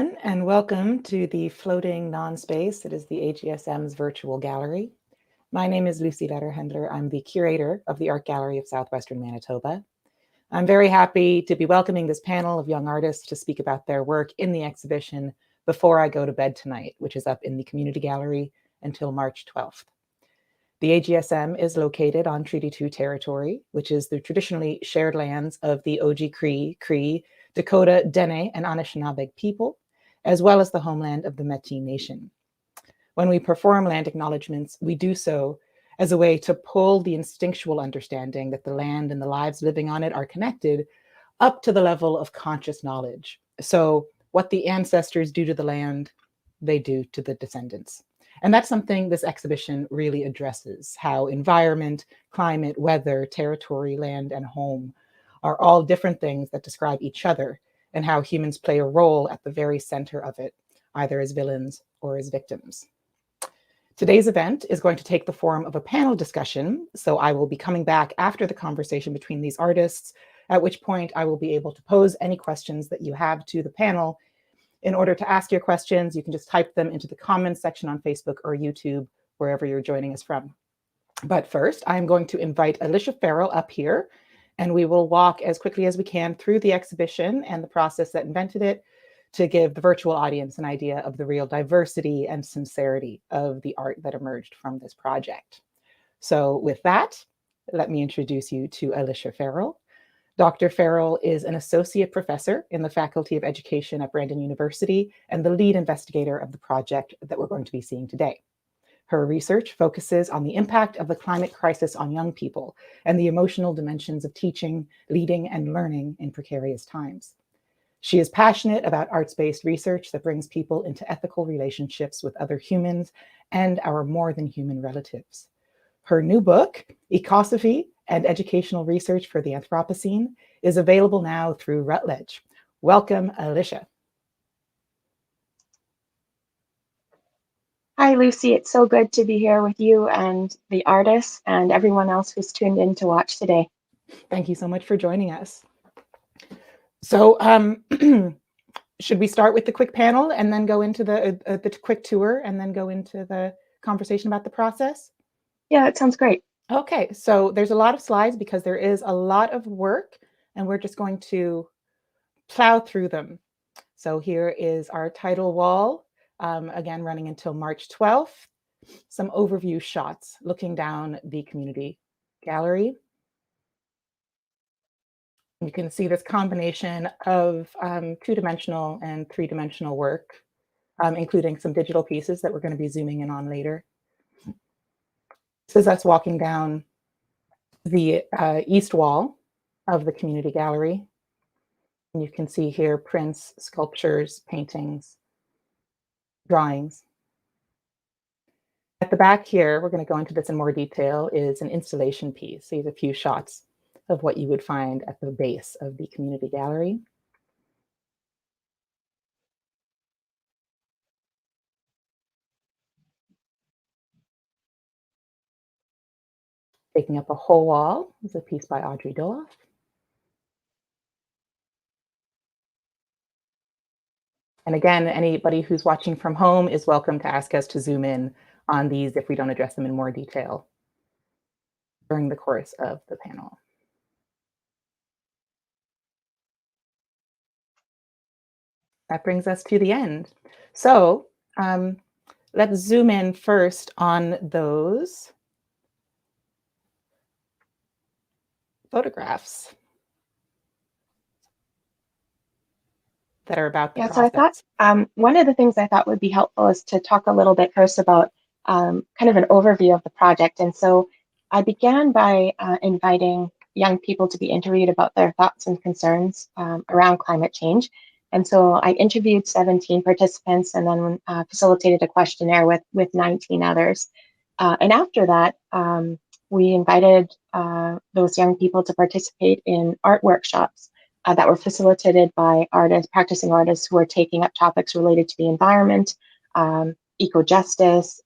everyone, and welcome to the floating non-space that is the AGSM's virtual gallery. My name is Lucy Letterhendler. I'm the curator of the Art Gallery of Southwestern Manitoba. I'm very happy to be welcoming this panel of young artists to speak about their work in the exhibition Before I Go to Bed Tonight, which is up in the Community Gallery until March 12th. The AGSM is located on Treaty 2 territory, which is the traditionally shared lands of the Oji-Cree, Dakota, Dene, and Anishinaabe people, as well as the homeland of the Métis Nation. When we perform land acknowledgements, we do so as a way to pull the instinctual understanding that the land and the lives living on it are connected up to the level of conscious knowledge. So what the ancestors do to the land, they do to the descendants. And that's something this exhibition really addresses, how environment, climate, weather, territory, land, and home are all different things that describe each other, and how humans play a role at the very center of it, either as villains or as victims. Today's event is going to take the form of a panel discussion, so I will be coming back after the conversation between these artists, at which point I will be able to pose any questions that you have to the panel. In order to ask your questions, you can just type them into the comments section on Facebook or YouTube, wherever you're joining us from. But first, I'm going to invite Alicia Farrell up here, and we will walk as quickly as we can through the exhibition and the process that invented it to give the virtual audience an idea of the real diversity and sincerity of the art that emerged from this project. So with that, let me introduce you to Alicia Farrell. Dr. Farrell is an associate professor in the Faculty of Education at Brandon University and the lead investigator of the project that we're going to be seeing today. Her research focuses on the impact of the climate crisis on young people and the emotional dimensions of teaching, leading, and learning in precarious times. She is passionate about arts-based research that brings people into ethical relationships with other humans and our more than human relatives. Her new book, Ecosophy and Educational Research for the Anthropocene, is available now through Routledge. Welcome, Alicia. Hi, Lucy. It's so good to be here with you and the artists and everyone else who's tuned in to watch today. Thank you so much for joining us. So should we start with the quick panel and then go into the quick tour and then go into the conversation about the process? Yeah, that sounds great. Okay, so there's a lot of slides because there is a lot of work, and we're just going to plow through them. So here is our title wall, again, running until March 12th. Some overview shots looking down the community gallery. You can see this combination of two-dimensional and three-dimensional work, including some digital pieces that we're going to be zooming in on later. This is us walking down the east wall of the community gallery. And you can see here prints, sculptures, paintings, drawings. At the back here, we're going to go into this in more detail, is an installation piece. These are a few shots of what you would find at the base of the community gallery. Taking up a whole wall is a piece by Audrey Doloff. And again, anybody who's watching from home is welcome to ask us to zoom in on these if we don't address them in more detail during the course of the panel. That brings us to the end. So let's zoom in first on those photographs that are about the process. So I thought one of the things I thought would be helpful is to talk a little bit first about kind of an overview of the project. And so I began by inviting young people to be interviewed about their thoughts and concerns around climate change. And so I interviewed 17 participants and then facilitated a questionnaire with 19 others. And after that, we invited those young people to participate in art workshops that were facilitated by practicing artists who are taking up topics related to the environment, eco-justice,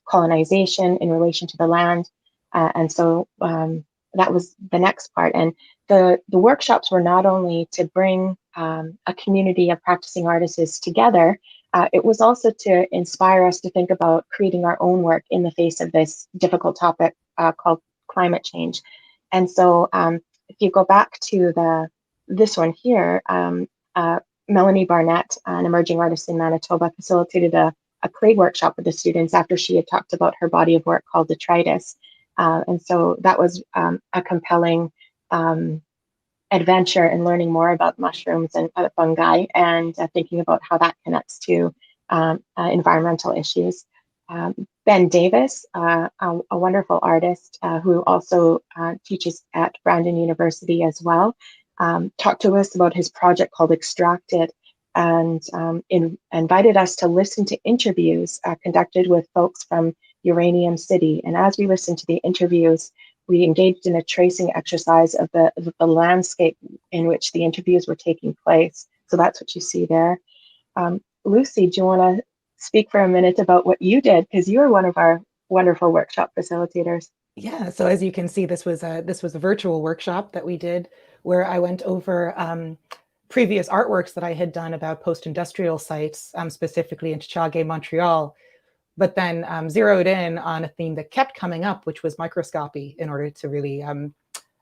colonization in relation to the land. And so that was the next part. And the workshops were not only to bring a community of practicing artists together, it was also to inspire us to think about creating our own work in the face of this difficult topic called climate change. And so if you go back to this one here, Melanie Barnett, an emerging artist in Manitoba, facilitated a clay workshop with the students after she had talked about her body of work called Detritus. And so that was a compelling adventure in learning more about mushrooms and fungi, and thinking about how that connects to environmental issues. Ben Davis, a wonderful artist who also teaches at Brandon University as well, talked to us about his project called Extracted, and invited us to listen to interviews conducted with folks from Uranium City. And as we listened to the interviews, we engaged in a tracing exercise of the landscape in which the interviews were taking place. So that's what you see there. Lucy, do you want to speak for a minute about what you did? Because you were one of our wonderful workshop facilitators. Yeah, so as you can see, this was a virtual workshop that we did where I went over previous artworks that I had done about post-industrial sites, specifically in Tchage, Montreal, but then zeroed in on a theme that kept coming up, which was microscopy, in order to really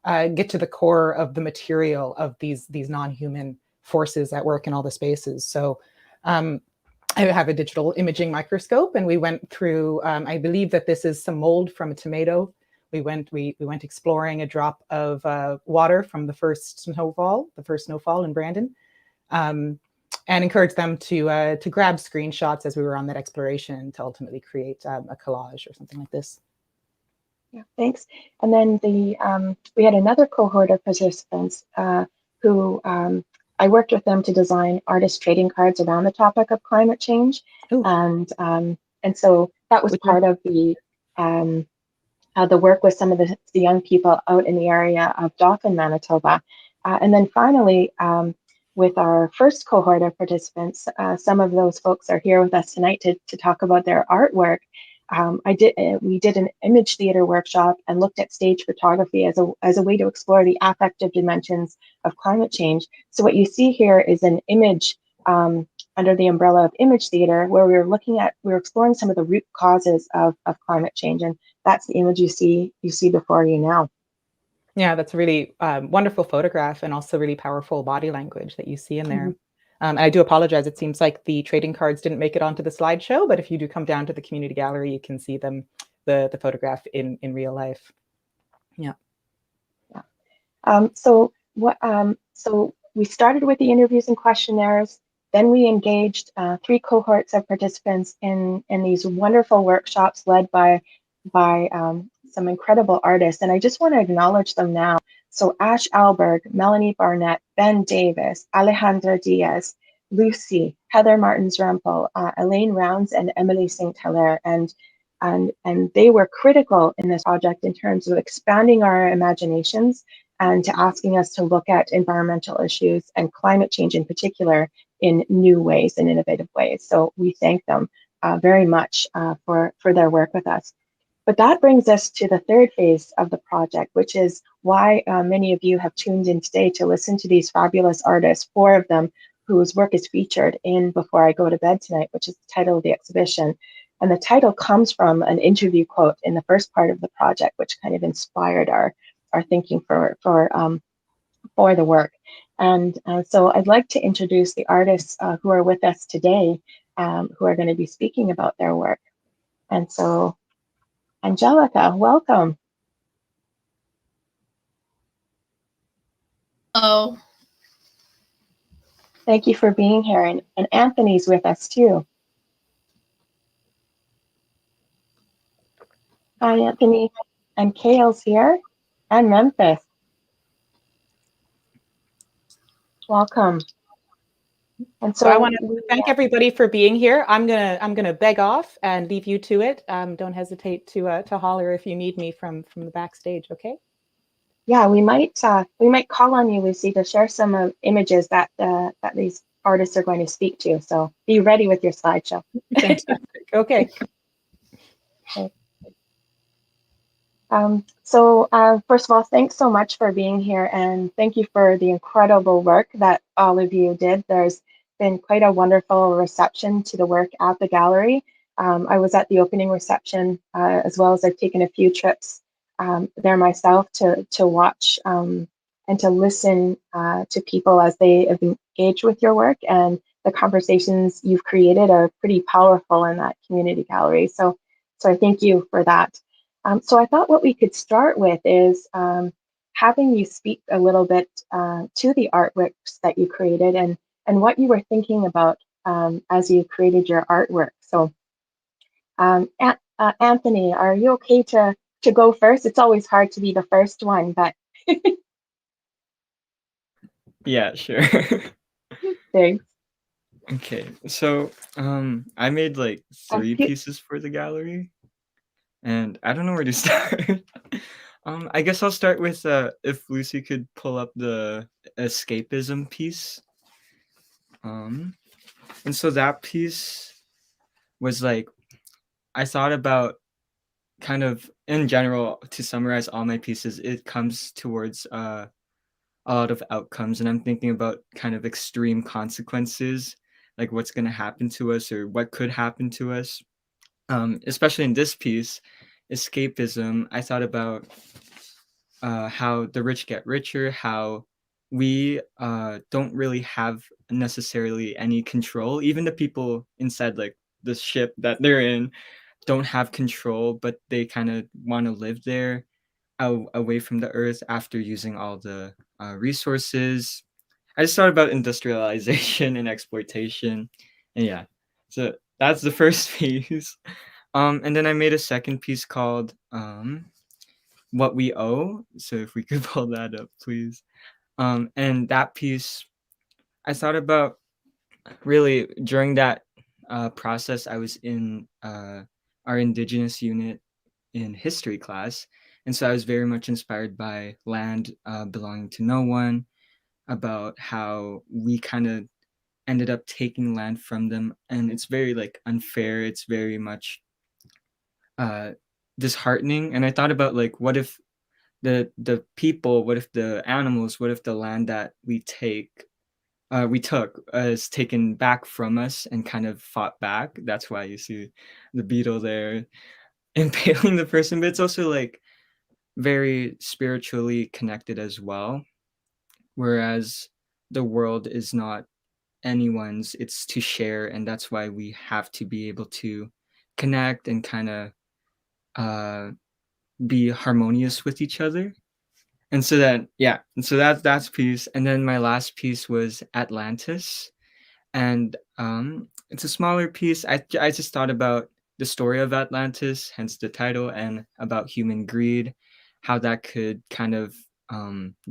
get to the core of the material of these non-human forces at work in all the spaces. So I have a digital imaging microscope, and we went through, I believe that this is some mold from a tomato. We went exploring a drop of water from the first snowfall in Brandon, and encouraged them to grab screenshots as we were on that exploration to ultimately create a collage or something like this. Yeah, thanks. And then we had another cohort of participants who I worked with them to design artist trading cards around the topic of climate change. Ooh. And so that was part of the work with some of the young people out in the area of Dauphin, Manitoba. And then finally, with our first cohort of participants, some of those folks are here with us tonight to talk about their artwork. We did an image theater workshop and looked at stage photography as a way to explore the affective dimensions of climate change. So what you see here is an image under the umbrella of image theater, where we were exploring some of the root causes of climate change, and that's the image you see before you now. Yeah, that's a really wonderful photograph, and also really powerful body language that you see in there. And I do apologize. It seems like the trading cards didn't make it onto the slideshow, but if you do come down to the community gallery, you can see them, the photograph in real life. Yeah. So we started with the interviews and questionnaires. Then we engaged 3 cohorts of participants in these wonderful workshops led by some incredible artists. And I just want to acknowledge them now. So Ash Alberg, Melanie Barnett, Ben Davis, Alejandra Diaz, Lucy, Heather Martins-Rempel, Elaine Rounds, and Emily St. Hilaire. And they were critical in this project in terms of expanding our imaginations and to asking us to look at environmental issues and climate change in particular in new ways and innovative ways. So we thank them very much for their work with us. But that brings us to the third phase of the project, which is why many of you have tuned in today to listen to these fabulous artists, 4 of them whose work is featured in Before I Go to Bed Tonight, which is the title of the exhibition. And the title comes from an interview quote in the first part of the project, which kind of inspired our thinking for the work. And so I'd like to introduce the artists who are with us today, who are going to be speaking about their work. And so, Angelica, welcome. Hello. Thank you for being here. And Anthony's with us too. Hi, Anthony. And Kale's here. And Memphis. Welcome. And So I want to thank everybody for being here. I'm gonna beg off and leave you to it. Don't hesitate to holler if you need me from the backstage. Okay. Yeah, we might call on you, Lucy, to share some images that these artists are going to speak to. So be ready with your slideshow. Fantastic. Okay. First of all, thanks so much for being here, and thank you for the incredible work that all of you did. There's been quite a wonderful reception to the work at the gallery. I was at the opening reception, as well as I've taken a few trips there myself to watch and to listen to people as they have engaged with your work, and the conversations you've created are pretty powerful in that community gallery. So I thank you for that. So I thought what we could start with is having you speak a little bit to the artworks that you created, and what you were thinking about as you created your artwork. So Anthony, are you okay to go first? It's always hard to be the first one, but Yeah, sure. thanks. Okay, so I made like Um, 3 pe- pieces for the gallery, and I don't know where to start. I guess I'll start with if Lucy could pull up the escapism piece. Um, and so that piece was like I thought about kind of in general to summarize all my pieces. It comes towards a lot of outcomes, and I'm thinking about kind of extreme consequences, like what's going to happen to us or what could happen to us. Especially in this piece, escapism, I thought about how the rich get richer, how we don't really have necessarily any control. Even the people inside like the ship that they're in don't have control, but they kind of want to live there away from the earth after using all the resources. I just thought about industrialization and exploitation, and yeah, so that's the first piece. And then I made a second piece called "What We Owe." So if we could pull that up, please. And that piece, I thought about really during that process. I was in our Indigenous unit in history class. And so I was very much inspired by land belonging to no one, about how we kind of ended up taking land from them. And it's very like unfair. It's very much uh, disheartening. And I thought about like, what if the people, what if the animals, what if the land that we took is taken back from us and kind of fought back. That's why you see the beetle there impaling the person, but it's also like very spiritually connected as well. Whereas the world is not anyone's, it's to share. And that's why we have to be able to connect and kind of uh, be harmonious with each other. And so then, yeah, and so that's piece. And then my last piece was Atlantis. And it's a smaller piece. I just thought about the story of Atlantis, hence the title, and about human greed, how that could kind of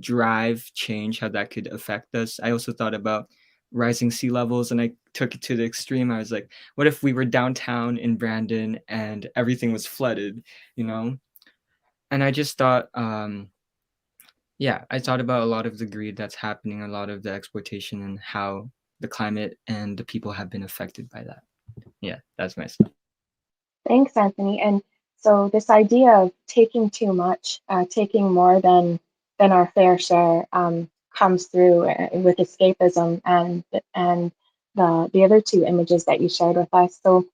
drive change, how that could affect us. I also thought about rising sea levels, and I took it to the extreme. I was like, what if we were downtown in Brandon and everything was flooded, you know? And I just thought, yeah, I thought about a lot of the greed that's happening, a lot of the exploitation, and how the climate and the people have been affected by that. Yeah, that's my stuff. Thanks, Anthony. And so this idea of taking too much, taking more than our fair share, comes through with escapism and the other two images that you shared with us. So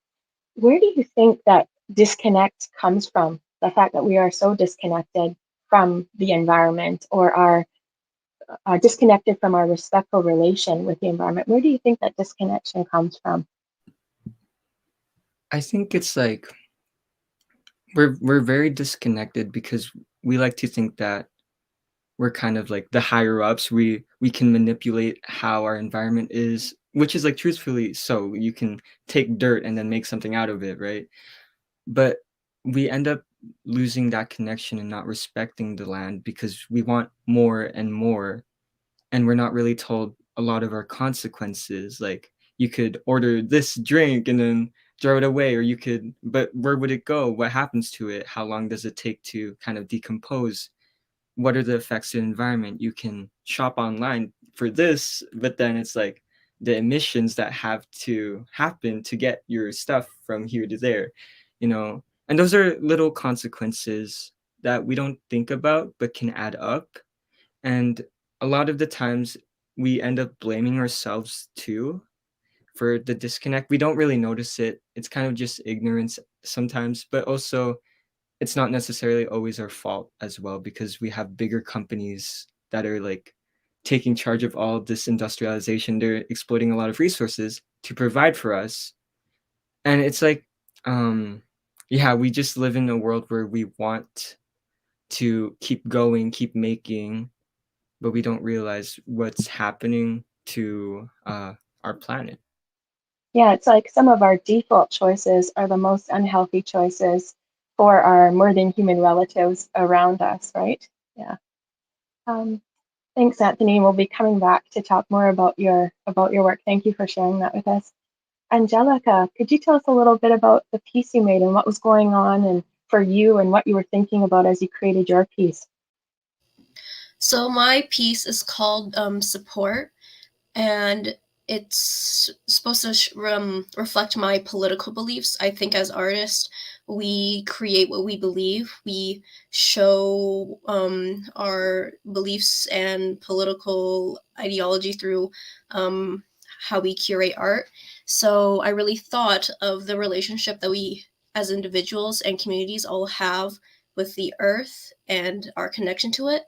where do you think that disconnect comes from? The fact that we are so disconnected from the environment, or are disconnected from our respectful relation with the environment. Where do you think that disconnection comes from? I think it's like we're very disconnected because we like to think that we're kind of like the higher ups. We can manipulate how our environment is, which is like truthfully so. You can take dirt and then make something out of it, right? But we end up losing that connection and not respecting the land because we want more and more, and we're not really told a lot of our consequences. Like you could order this drink and then throw it away, or you could, but where would it go? What happens to it? How long does it take to kind of decompose? What are the effects to the environment? You can shop online for this, but then it's like the emissions that have to happen to get your stuff from here to there, you know. And those are little consequences that we don't think about but can add up. And a lot of the times we end up blaming ourselves too for the disconnect. We don't really notice it. It's kind of just ignorance sometimes, but also it's not necessarily always our fault as well, because we have bigger companies that are like taking charge of all of this industrialization. They're exploiting a lot of resources to provide for us. And it's like, yeah, we just live in a world where we want to keep going, keep making, but we don't realize what's happening to our planet. Yeah, it's like some of our default choices are the most unhealthy choices for our more than human relatives around us, right? Yeah. Thanks, Anthony. We'll be coming back to talk more about your work. Thank you for sharing that with us. Angelica, could you tell us a little bit about the piece you made and what was going on and for you and what you were thinking about as you created your piece? So my piece is called Support, and it's supposed to reflect my political beliefs. I think as artists, we create what we believe. We show our beliefs and political ideology through how we curate art. So I really thought of the relationship that we as individuals and communities all have with the earth and our connection to it.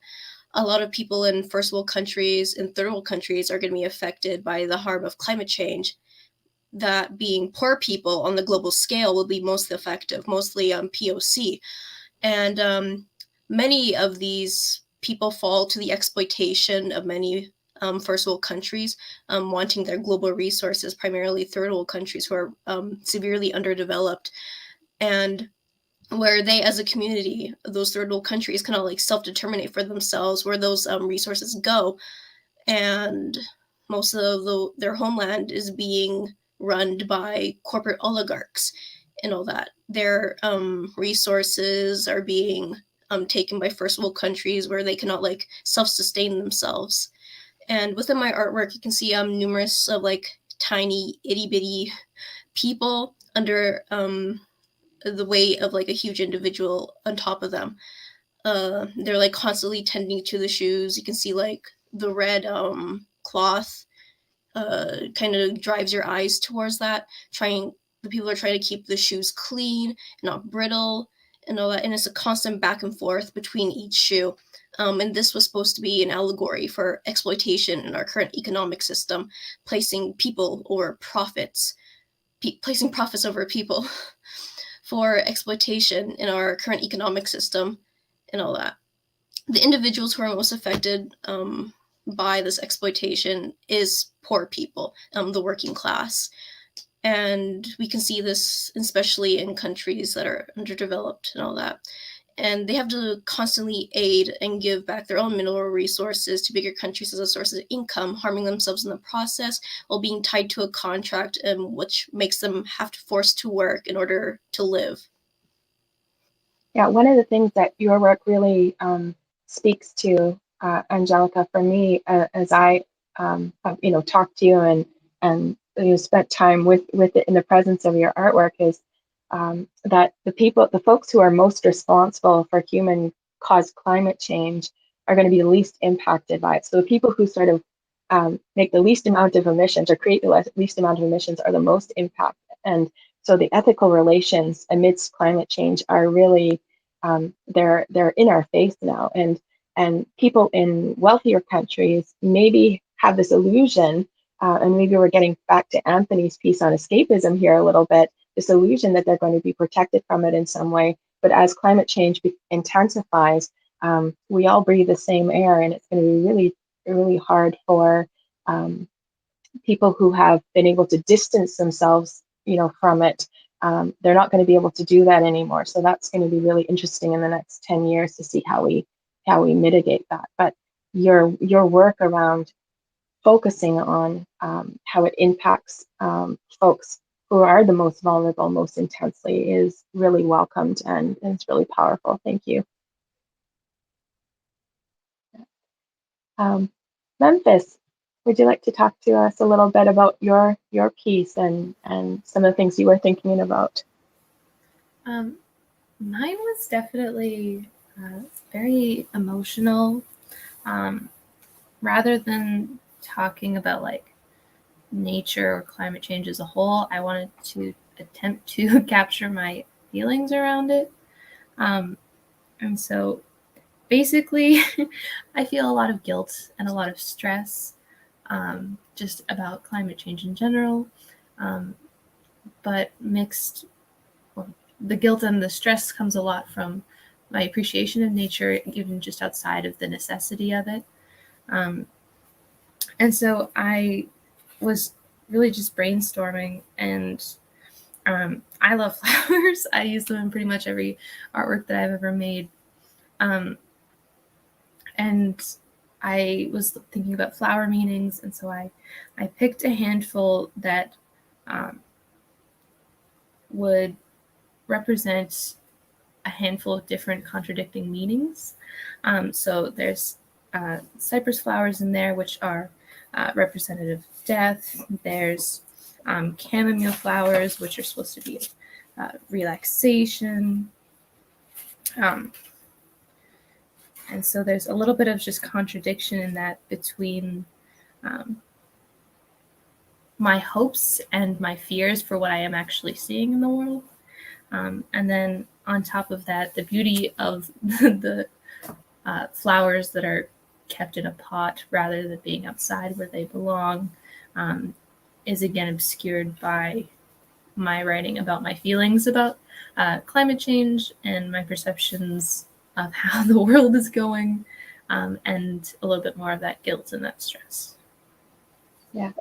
A lot of people in first world countries and third world countries are going to be affected by the harm of climate change. That being poor people on the global scale will be most effective, mostly POC. And many of these people fall to the exploitation of many first world countries wanting their global resources, primarily third world countries who are severely underdeveloped. And where they as a community, those third world countries, kind of like self-determinate for themselves where those resources go. And most of their homeland is being run by corporate oligarchs and all that. Their resources are being taken by first world countries where they cannot like self-sustain themselves. And within my artwork, you can see numerous of like tiny itty bitty people under the weight of like a huge individual on top of them. They're like constantly tending to the shoes. You can see like the red cloth kind of drives your eyes towards that. The people are trying to keep the shoes clean, not brittle, and all that. And it's a constant back and forth between each shoe. And this was supposed to be an allegory for exploitation in our current economic system, placing people over profits, placing profits over people. For exploitation in our current economic system and all that. The individuals who are most affected by this exploitation is poor people, the working class. And we can see this especially in countries that are underdeveloped and all that. And they have to constantly aid and give back their own mineral resources to bigger countries as a source of income, harming themselves in the process while being tied to a contract, which makes them have to force to work in order to live. Yeah, one of the things that your work really speaks to, Angelica, for me, as I talked to you and spent time with it in the presence of your artwork, is that the folks who are most responsible for human caused climate change are going to be the least impacted by it. So the people who sort of make the least amount of emissions or create the least amount of emissions are the most impacted. And so the ethical relations amidst climate change are really they're in our face now. And people in wealthier countries maybe have this illusion, and maybe we're getting back to Anthony's piece on escapism here a little bit, this illusion that they're going to be protected from it in some way. But as climate change intensifies, we all breathe the same air, and it's going to be really, really hard for people who have been able to distance themselves, from it. They're not going to be able to do that anymore. So that's going to be really interesting in the next 10 years to see how we mitigate that. But your work around focusing on how it impacts folks who are the most vulnerable most intensely is really welcomed, and it's really powerful. Thank you. Memphis, would you like to talk to us a little bit about your piece and some of the things you were thinking about? Mine was definitely very emotional. Rather than talking about like nature or climate change as a whole, I wanted to attempt to capture my feelings around it. And so basically, I feel a lot of guilt and a lot of stress just about climate change in general, but mixed. Well, the guilt and the stress comes a lot from my appreciation of nature, even just outside of the necessity of it. And so I was really just brainstorming, and I love flowers. I use them in pretty much every artwork that I've ever made. And I was thinking about flower meanings, and so I picked a handful that would represent a handful of different contradicting meanings. So there's cypress flowers in there, which are representative of death. There's chamomile flowers, which are supposed to be relaxation. And so there's a little bit of just contradiction in that between my hopes and my fears for what I am actually seeing in the world. And then on top of that, the beauty of the flowers that are kept in a pot rather than being outside where they belong is again obscured by my writing about my feelings about climate change and my perceptions of how the world is going, and a little bit more of that guilt and that stress. Yeah.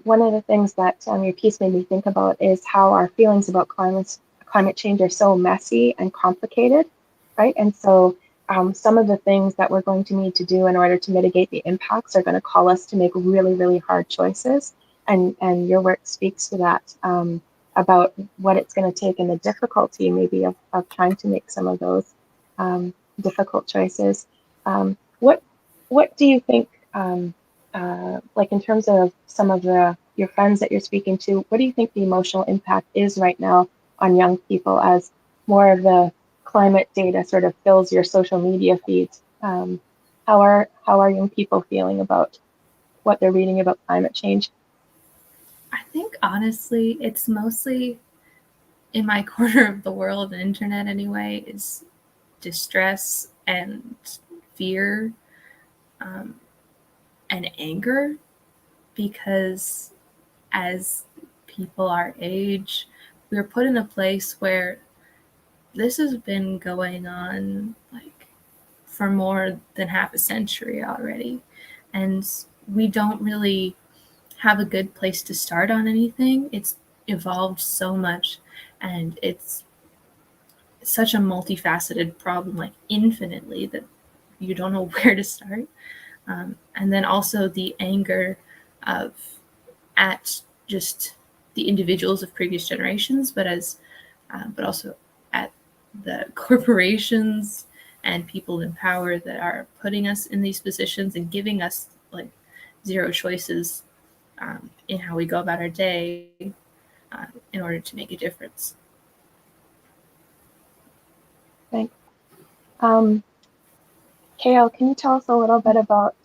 One of the things that your piece made me think about is how our feelings about climate change are so messy and complicated, right? And so some of the things that we're going to need to do in order to mitigate the impacts are going to call us to make really, really hard choices. And your work speaks to that, about what it's going to take and the difficulty maybe of trying to make some of those difficult choices. What do you think, like in terms of some of your friends that you're speaking to, what do you think the emotional impact is right now on young people as more of the climate data sort of fills your social media feeds? How are young people feeling about what they're reading about climate change? I think honestly, it's mostly in my corner of the world, the internet anyway, is distress and fear and anger, because as people our age, we're put in a place where this has been going on like for more than half a century already, and we don't really have a good place to start on anything. It's evolved so much, and it's such a multifaceted problem, like infinitely, that you don't know where to start. And then also the anger of at just the individuals of previous generations, but also at the corporations and people in power that are putting us in these positions and giving us like zero choices in how we go about our day in order to make a difference. Thanks. Kale, can you tell us a little bit about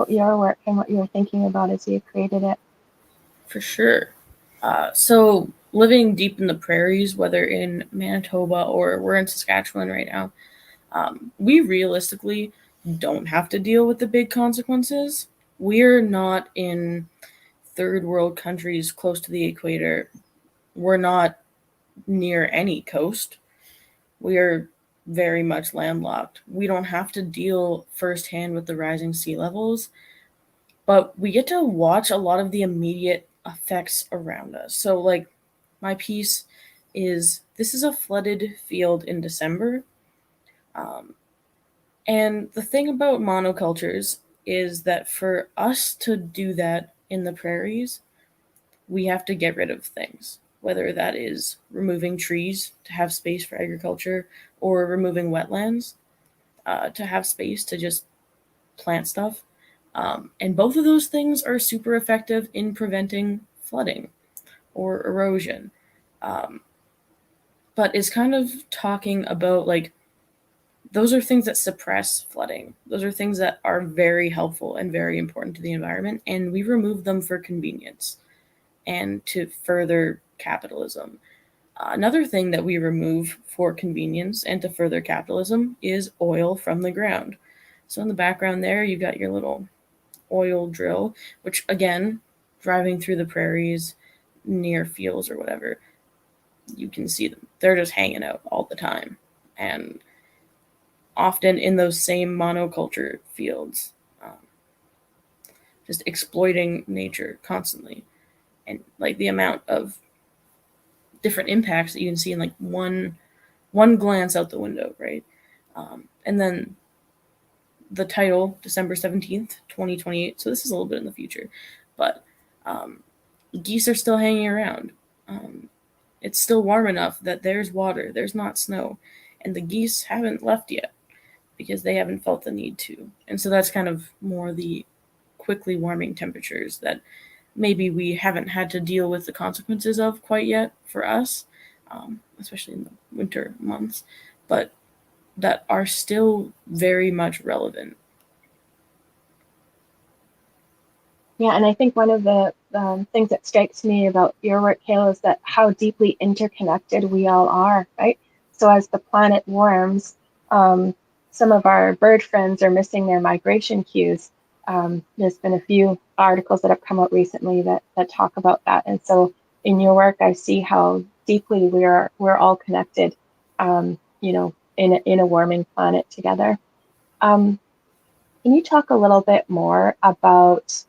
your work and what you were thinking about as you created it? For sure. So living deep in the prairies, whether in Manitoba or we're in Saskatchewan right now, we realistically don't have to deal with the big consequences. We're not in third world countries close to the equator. We're not near any coast. We are very much landlocked. We don't have to deal firsthand with the rising sea levels, but we get to watch a lot of the immediate effects around us. So, like, my piece this is a flooded field in December. And the thing about monocultures is that for us to do that in the prairies, we have to get rid of things, whether that is removing trees to have space for agriculture or removing wetlands to have space to just plant stuff. And both of those things are super effective in preventing flooding or erosion. But it's kind of talking about like those are things that suppress flooding. Those are things that are very helpful and very important to the environment, and we remove them for convenience and to further capitalism. Another thing that we remove for convenience and to further capitalism is oil from the ground. So in the background there, you've got your little oil drill, which again, driving through the prairies near fields or whatever, you can see them. They're just hanging out all the time. And often in those same monoculture fields, just exploiting nature constantly. And like the amount of different impacts that you can see in like one glance out the window, right? And then the title, December 17th, 2028. So this is a little bit in the future, but geese are still hanging around. It's still warm enough that there's water, there's not snow, and the geese haven't left yet because they haven't felt the need to. And so that's kind of more the quickly warming temperatures that maybe we haven't had to deal with the consequences of quite yet for us, especially in the winter months, but that are still very much relevant. Yeah, and I think one of the things that strikes me about your work, Kale, is that how deeply interconnected we all are, right? So as the planet warms, some of our bird friends are missing their migration cues. There's been a few articles that have come out recently that talk about that. And so in your work, I see how deeply we're all connected, in a warming planet together. Can you talk a little bit more about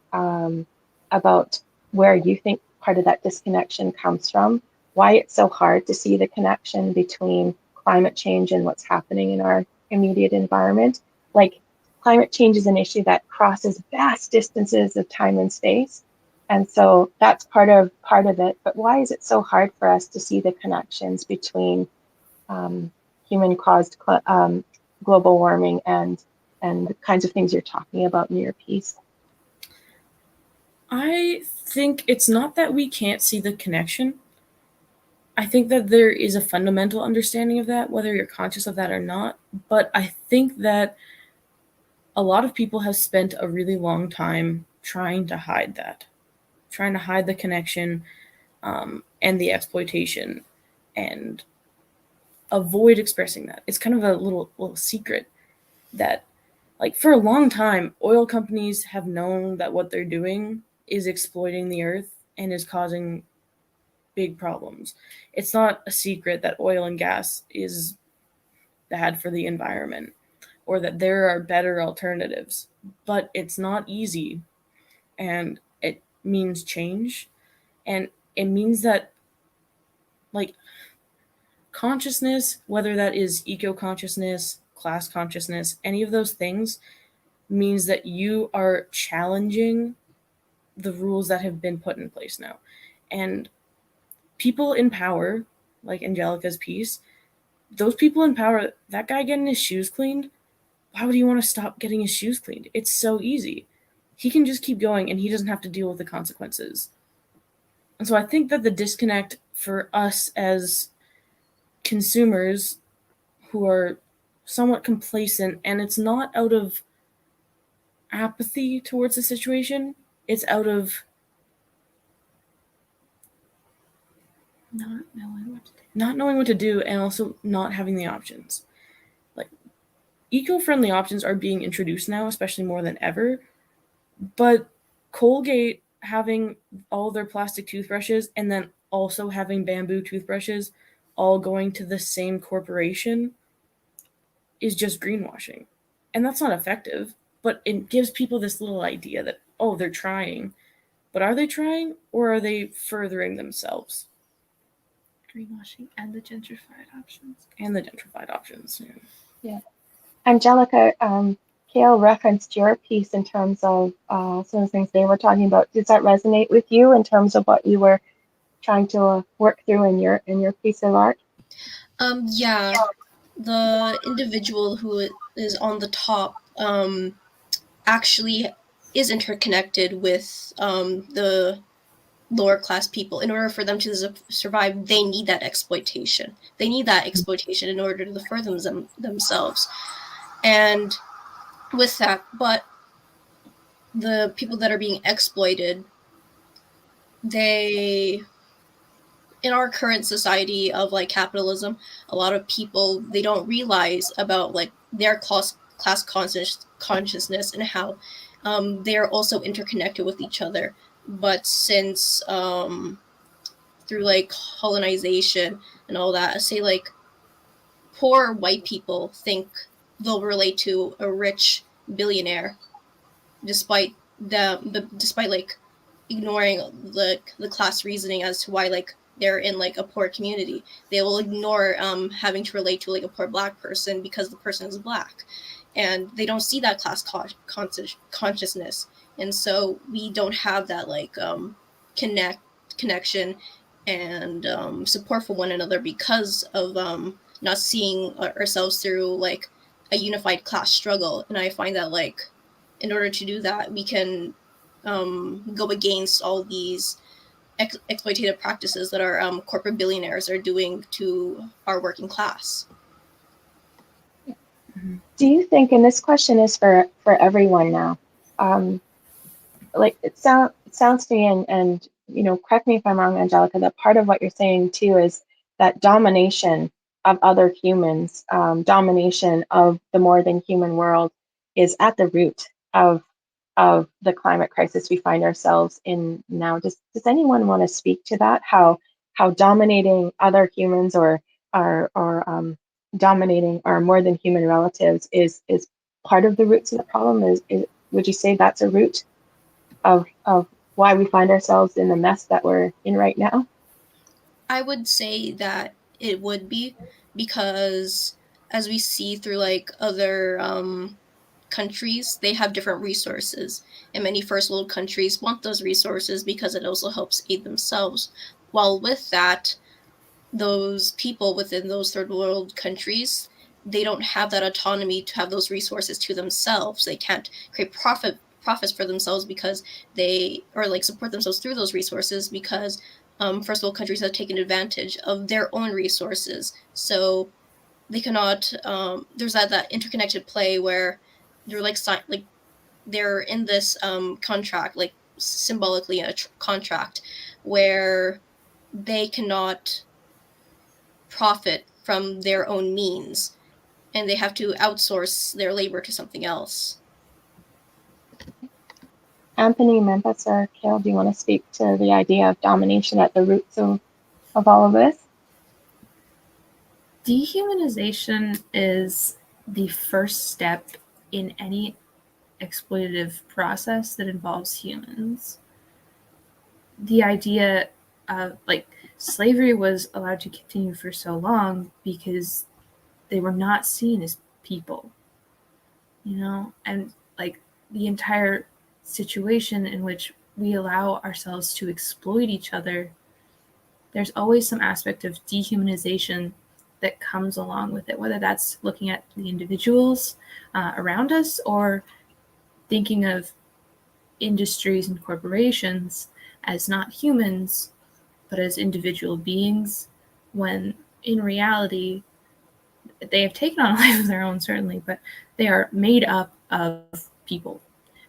where you think part of that disconnection comes from? Why it's so hard to see the connection between climate change and what's happening in our immediate environment? Like, climate change is an issue that crosses vast distances of time and space, and so that's part of it. But why is it so hard for us to see the connections between human-caused global warming and the kinds of things you're talking about in your piece? I think it's not that we can't see the connection. I think that there is a fundamental understanding of that, whether you're conscious of that or not. But I think that a lot of people have spent a really long time trying to hide that, trying to hide the connection and the exploitation and avoid expressing that. It's kind of a little secret that, like, for a long time, oil companies have known that what they're doing is exploiting the earth and is causing big problems. It's not a secret that oil and gas is bad for the environment or that there are better alternatives, but it's not easy, and it means change, and it means that, like, consciousness, whether that is eco-consciousness, class consciousness, any of those things, means that you are challenging the rules that have been put in place now. And people in power, like Angelica's piece, those people in power, that guy getting his shoes cleaned, why would he want to stop getting his shoes cleaned? It's so easy. He can just keep going and he doesn't have to deal with the consequences. And so I think that the disconnect for us as consumers who are somewhat complacent, and it's not out of apathy towards the situation, it's out of not knowing what to do and also not having the options. Like, eco-friendly options are being introduced now, especially more than ever, but Colgate having all their plastic toothbrushes and then also having bamboo toothbrushes all going to the same corporation is just greenwashing. And that's not effective, but it gives people this little idea that, oh, they're trying. But are they trying, or are they furthering themselves? Greenwashing and the gentrified options. Yeah. Angelica, Kale referenced your piece in terms of some of the things they were talking about. Does that resonate with you in terms of what you were trying to work through in your piece of art? Yeah, the individual who is on the top actually is interconnected with the lower class people, in order for them to survive, they need that exploitation. They need that exploitation in order to further themselves. And with that, but the people that are being exploited, they, in our current society of like capitalism, a lot of people, they don't realize about like their class consciousness and how they're also interconnected with each other. But since through like colonization and all that, say like poor white people think they'll relate to a rich billionaire, despite despite like ignoring the class reasoning as to why like they're in like a poor community. They will ignore having to relate to like a poor Black person because the person is Black, and they don't see that class consciousness, and so we don't have that like connection and support for one another because of not seeing ourselves through like a unified class struggle. And I find that like in order to do that, we can go against all these exploitative practices that our corporate billionaires are doing to our working class. Do you think, and this question is for everyone now, like it sounds to me, and you know, correct me if I'm wrong, Angelica, that part of what you're saying too is that domination of other humans, domination of the more than human world, is at the root of the climate crisis we find ourselves in now. Does anyone want to speak to that? How dominating other humans or dominating our more than human relatives is part of the roots of the problem? Is would you say that's a root of why we find ourselves in the mess that we're in right now? I would say that it would be, because as we see through like other countries, they have different resources, and many first world countries want those resources because it also helps aid themselves. While with that, those people within those third world countries, they don't have that autonomy to have those resources to themselves. They can't create profits for themselves because they, or like support themselves through those resources, because first world countries have taken advantage of their own resources. So they cannot, there's that interconnected play where they're like they're in this contract, like symbolically a contract, where they cannot profit from their own means, and they have to outsource their labor to something else. Anthony, Memphis, or Kale, do you want to speak to the idea of domination at the roots of all of this? Dehumanization is the first step in any exploitative process that involves humans. The idea of like slavery was allowed to continue for so long because they were not seen as people, you know, and like the entire situation in which we allow ourselves to exploit each other, there's always some aspect of dehumanization that comes along with it, whether that's looking at the individuals around us or thinking of industries and corporations as not humans, but as individual beings, when in reality, they have taken on a life of their own, certainly, but they are made up of people.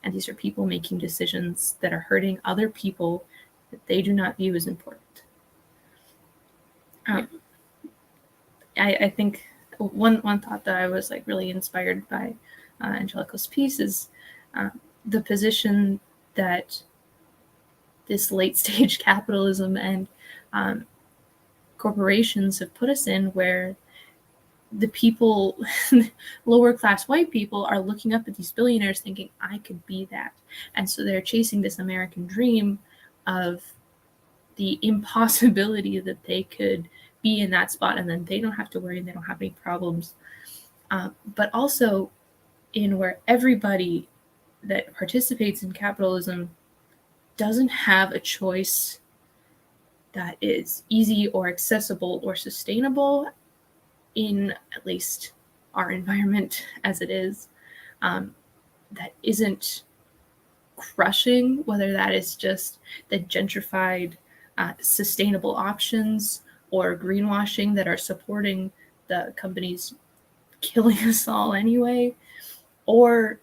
And these are people making decisions that are hurting other people that they do not view as important. I think one thought that I was like really inspired by Angelica's piece is the position that this late stage capitalism and corporations have put us in, where the people, lower class white people, are looking up at these billionaires thinking, I could be that. And so they're chasing this American dream of the impossibility that they could be in that spot, and then they don't have to worry and they don't have any problems. But also in where everybody that participates in capitalism doesn't have a choice that is easy or accessible or sustainable in at least our environment as it is, that isn't crushing, whether that is just the gentrified sustainable options or greenwashing that are supporting the companies killing us all anyway, or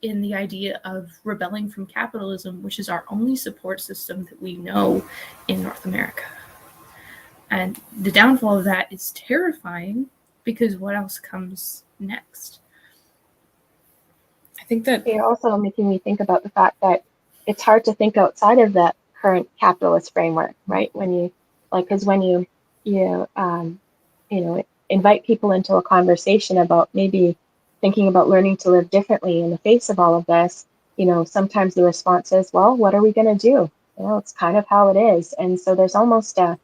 in the idea of rebelling from capitalism, which is our only support system that we know in North America. And the downfall of that is terrifying, because what else comes next? I think that You're also making me think about the fact that it's hard to think outside of that current capitalist framework, right? When you because when you invite people into a conversation about maybe thinking about learning to live differently in the face of all of this, sometimes the response is, well, what are we going to do? It's kind of how it is. And so there's almost a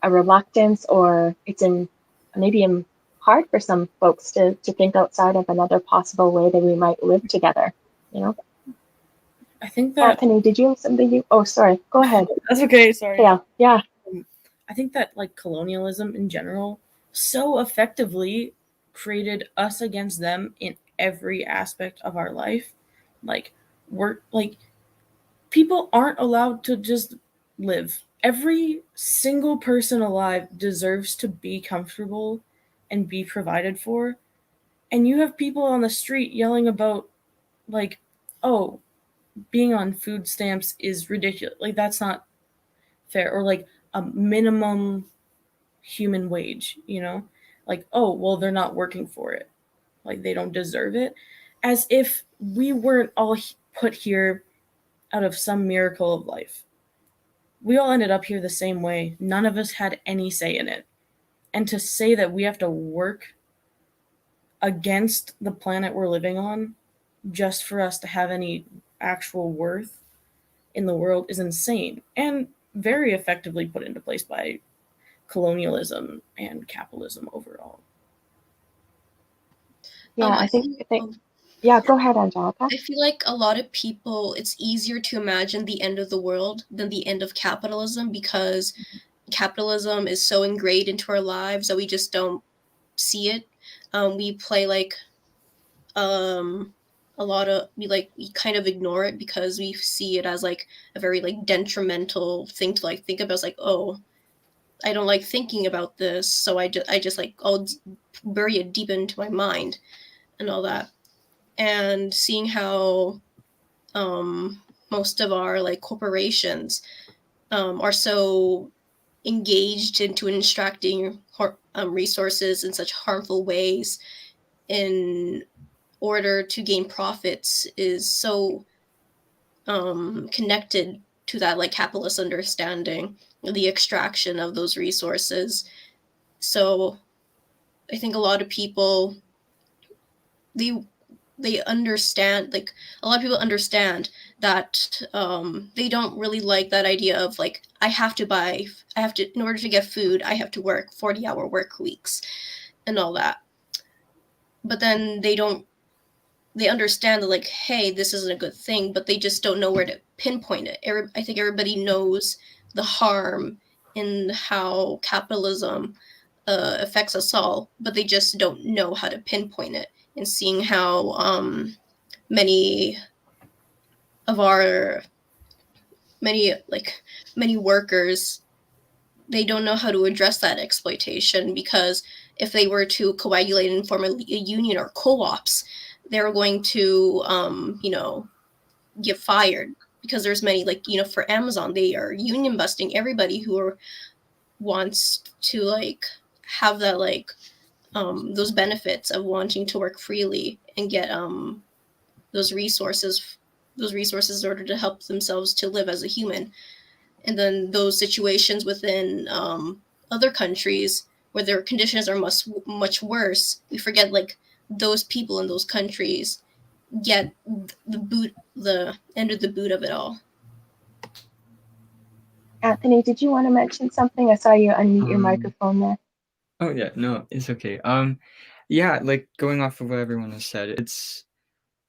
reluctance, or it's maybe hard for some folks to think outside of another possible way that we might live together. I think that Anthony, did you have something? Oh, sorry. Go ahead. that's okay. Sorry. Yeah. I think that colonialism in general so effectively created us against them in every aspect of our life. We're people aren't allowed to just live. Every single person alive deserves to be comfortable and be provided for. And you have people on the street yelling about, oh, being on food stamps is ridiculous. That's not fair. Or a minimum human wage, oh, well, they're not working for it. They don't deserve it. As if we weren't all put here out of some miracle of life. We all ended up here the same way. None of us had any say in it. And to say that we have to work against the planet we're living on just for us to have any actual worth in the world is insane, and very effectively put into place by colonialism and capitalism overall. Yeah, I think yeah, go ahead, Angelica. I feel like a lot of people, it's easier to imagine the end of the world than the end of capitalism, because capitalism is so ingrained into our lives that we just don't see it. We play a lot of, we kind of ignore it because we see it as a very detrimental thing to think about. It's oh, I don't like thinking about this, so I just I'll bury it deep into my mind and all that. And seeing how most of our corporations are so engaged into extracting resources in such harmful ways in order to gain profits is so connected to that capitalist understanding of the extraction of those resources. So I think a lot of people, they understand, a lot of people understand that they don't really like that idea of in order to get food, I have to work 40-hour work weeks and all that. But then they understand that hey, this isn't a good thing, but they just don't know where to pinpoint it. I think everybody knows the harm in how capitalism affects us all, but they just don't know how to pinpoint it. And seeing how many of our many workers, they don't know how to address that exploitation, because if they were to coagulate and form a union or co-ops, they're going to get fired, because there's many for Amazon, they are union busting everybody who wants to have that those benefits of wanting to work freely and get those resources in order to help themselves to live as a human. And then those situations within other countries where their conditions are much worse, we forget those people in those countries get the end of the boot of it all. Anthony, did you want to mention something? I saw you unmute your microphone there. Oh yeah, no, it's okay. Yeah, going off of what everyone has said, it's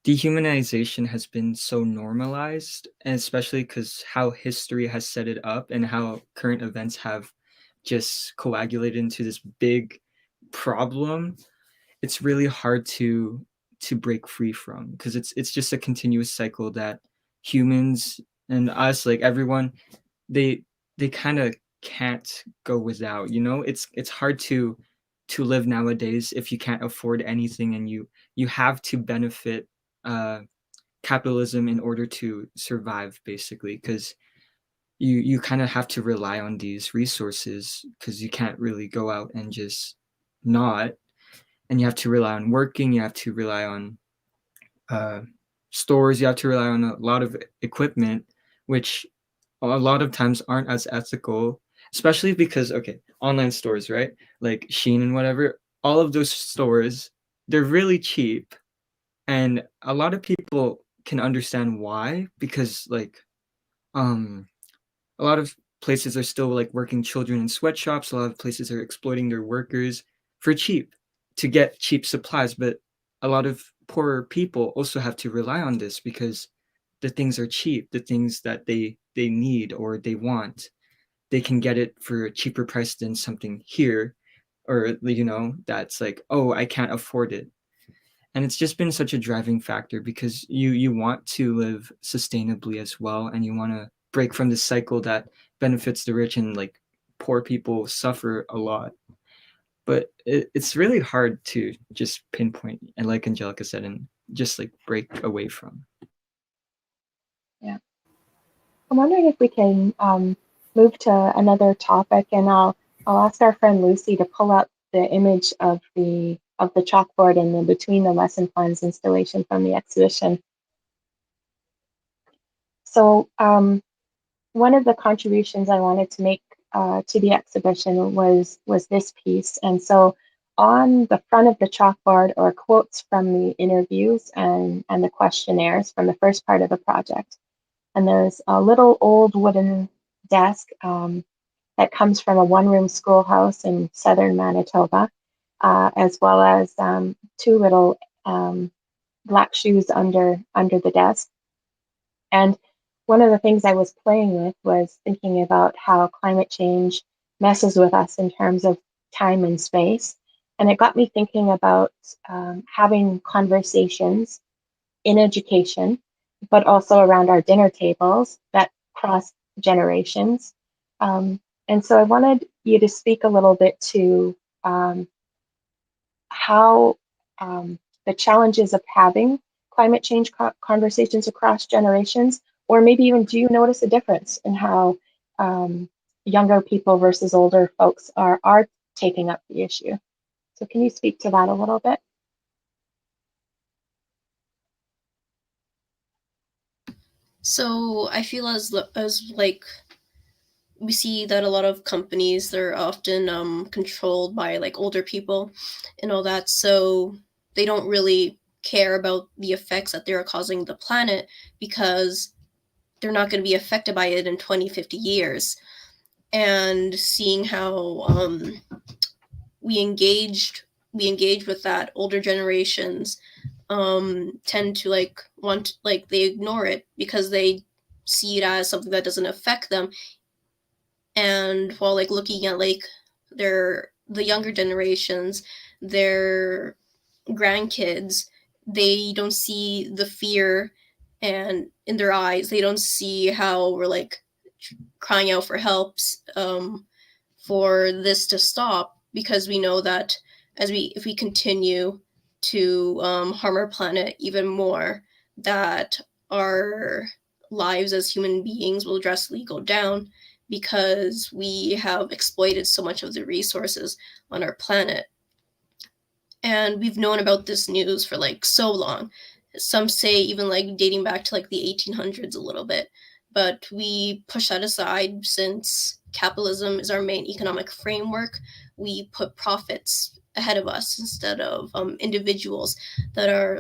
dehumanization has been so normalized, and especially because how history has set it up and how current events have just coagulated into this big problem. It's really hard to to break free from, because it's just a continuous cycle that humans and us, like everyone, they kind of can't go without, you know. It's hard to live nowadays if you can't afford anything, and you have to benefit uh capitalism in order to survive, basically, because you kind of have to rely on these resources, because you can't really go out and just not. And you have to rely on working, you have to rely on uh, stores, you have to rely on a lot of equipment, which a lot of times aren't as ethical, especially because, okay, online stores, right? Like Shein and whatever, all of those stores, they're really cheap. And a lot of people can understand why, because like um a lot of places are still like working children in sweatshops. A lot of places are exploiting their workers for cheap to get cheap supplies. But a lot of poorer people also have to rely on this because the things are cheap, the things that they need or they want. They can get it for a cheaper price than something here, or you know, that's like, oh, I can't afford it. And it's just been such a driving factor because you want to live sustainably as well, and you want to break from this cycle that benefits the rich and like poor people suffer a lot. But it's really hard to just pinpoint, and like Angelica said, and just like break away from. Yeah. I'm wondering if we can move to another topic, and I'll ask our friend Lucy to pull up the image of the chalkboard and the between the lesson plans installation from the exhibition. So one of the contributions I wanted to make to the exhibition was this piece, and so on the front of the chalkboard are quotes from the interviews and the questionnaires from the first part of the project. And there's a little old wooden desk that comes from a one-room schoolhouse in southern Manitoba, as well as two little black shoes under the desk. And one of the things I was playing with was thinking about how climate change messes with us in terms of time and space. And it got me thinking about having conversations in education, but also around our dinner tables that cross generations. And so I wanted you to speak a little bit to how the challenges of having climate change conversations across generations, or maybe even do you notice a difference in how younger people versus older folks are taking up the issue? So can you speak to that a little bit? So I feel as like we see that a lot of companies, they're often controlled by like older people and all that, so they don't really care about the effects that they're causing the planet because they're not going to be affected by it in 20-50 years. And seeing how we engage with that, older generations tend to like want, like they ignore it because they see it as something that doesn't affect them. And while like looking at like the younger generations, their grandkids, they don't see the fear and in their eyes. They don't see how we're like crying out for help for this to stop, because we know that if we continue to harm our planet even more, that our lives as human beings will drastically go down because we have exploited so much of the resources on our planet. And we've known about this news for like so long. Some say even like dating back to like the 1800s a little bit, but we push that aside since capitalism is our main economic framework. We put profits ahead of us instead of individuals that are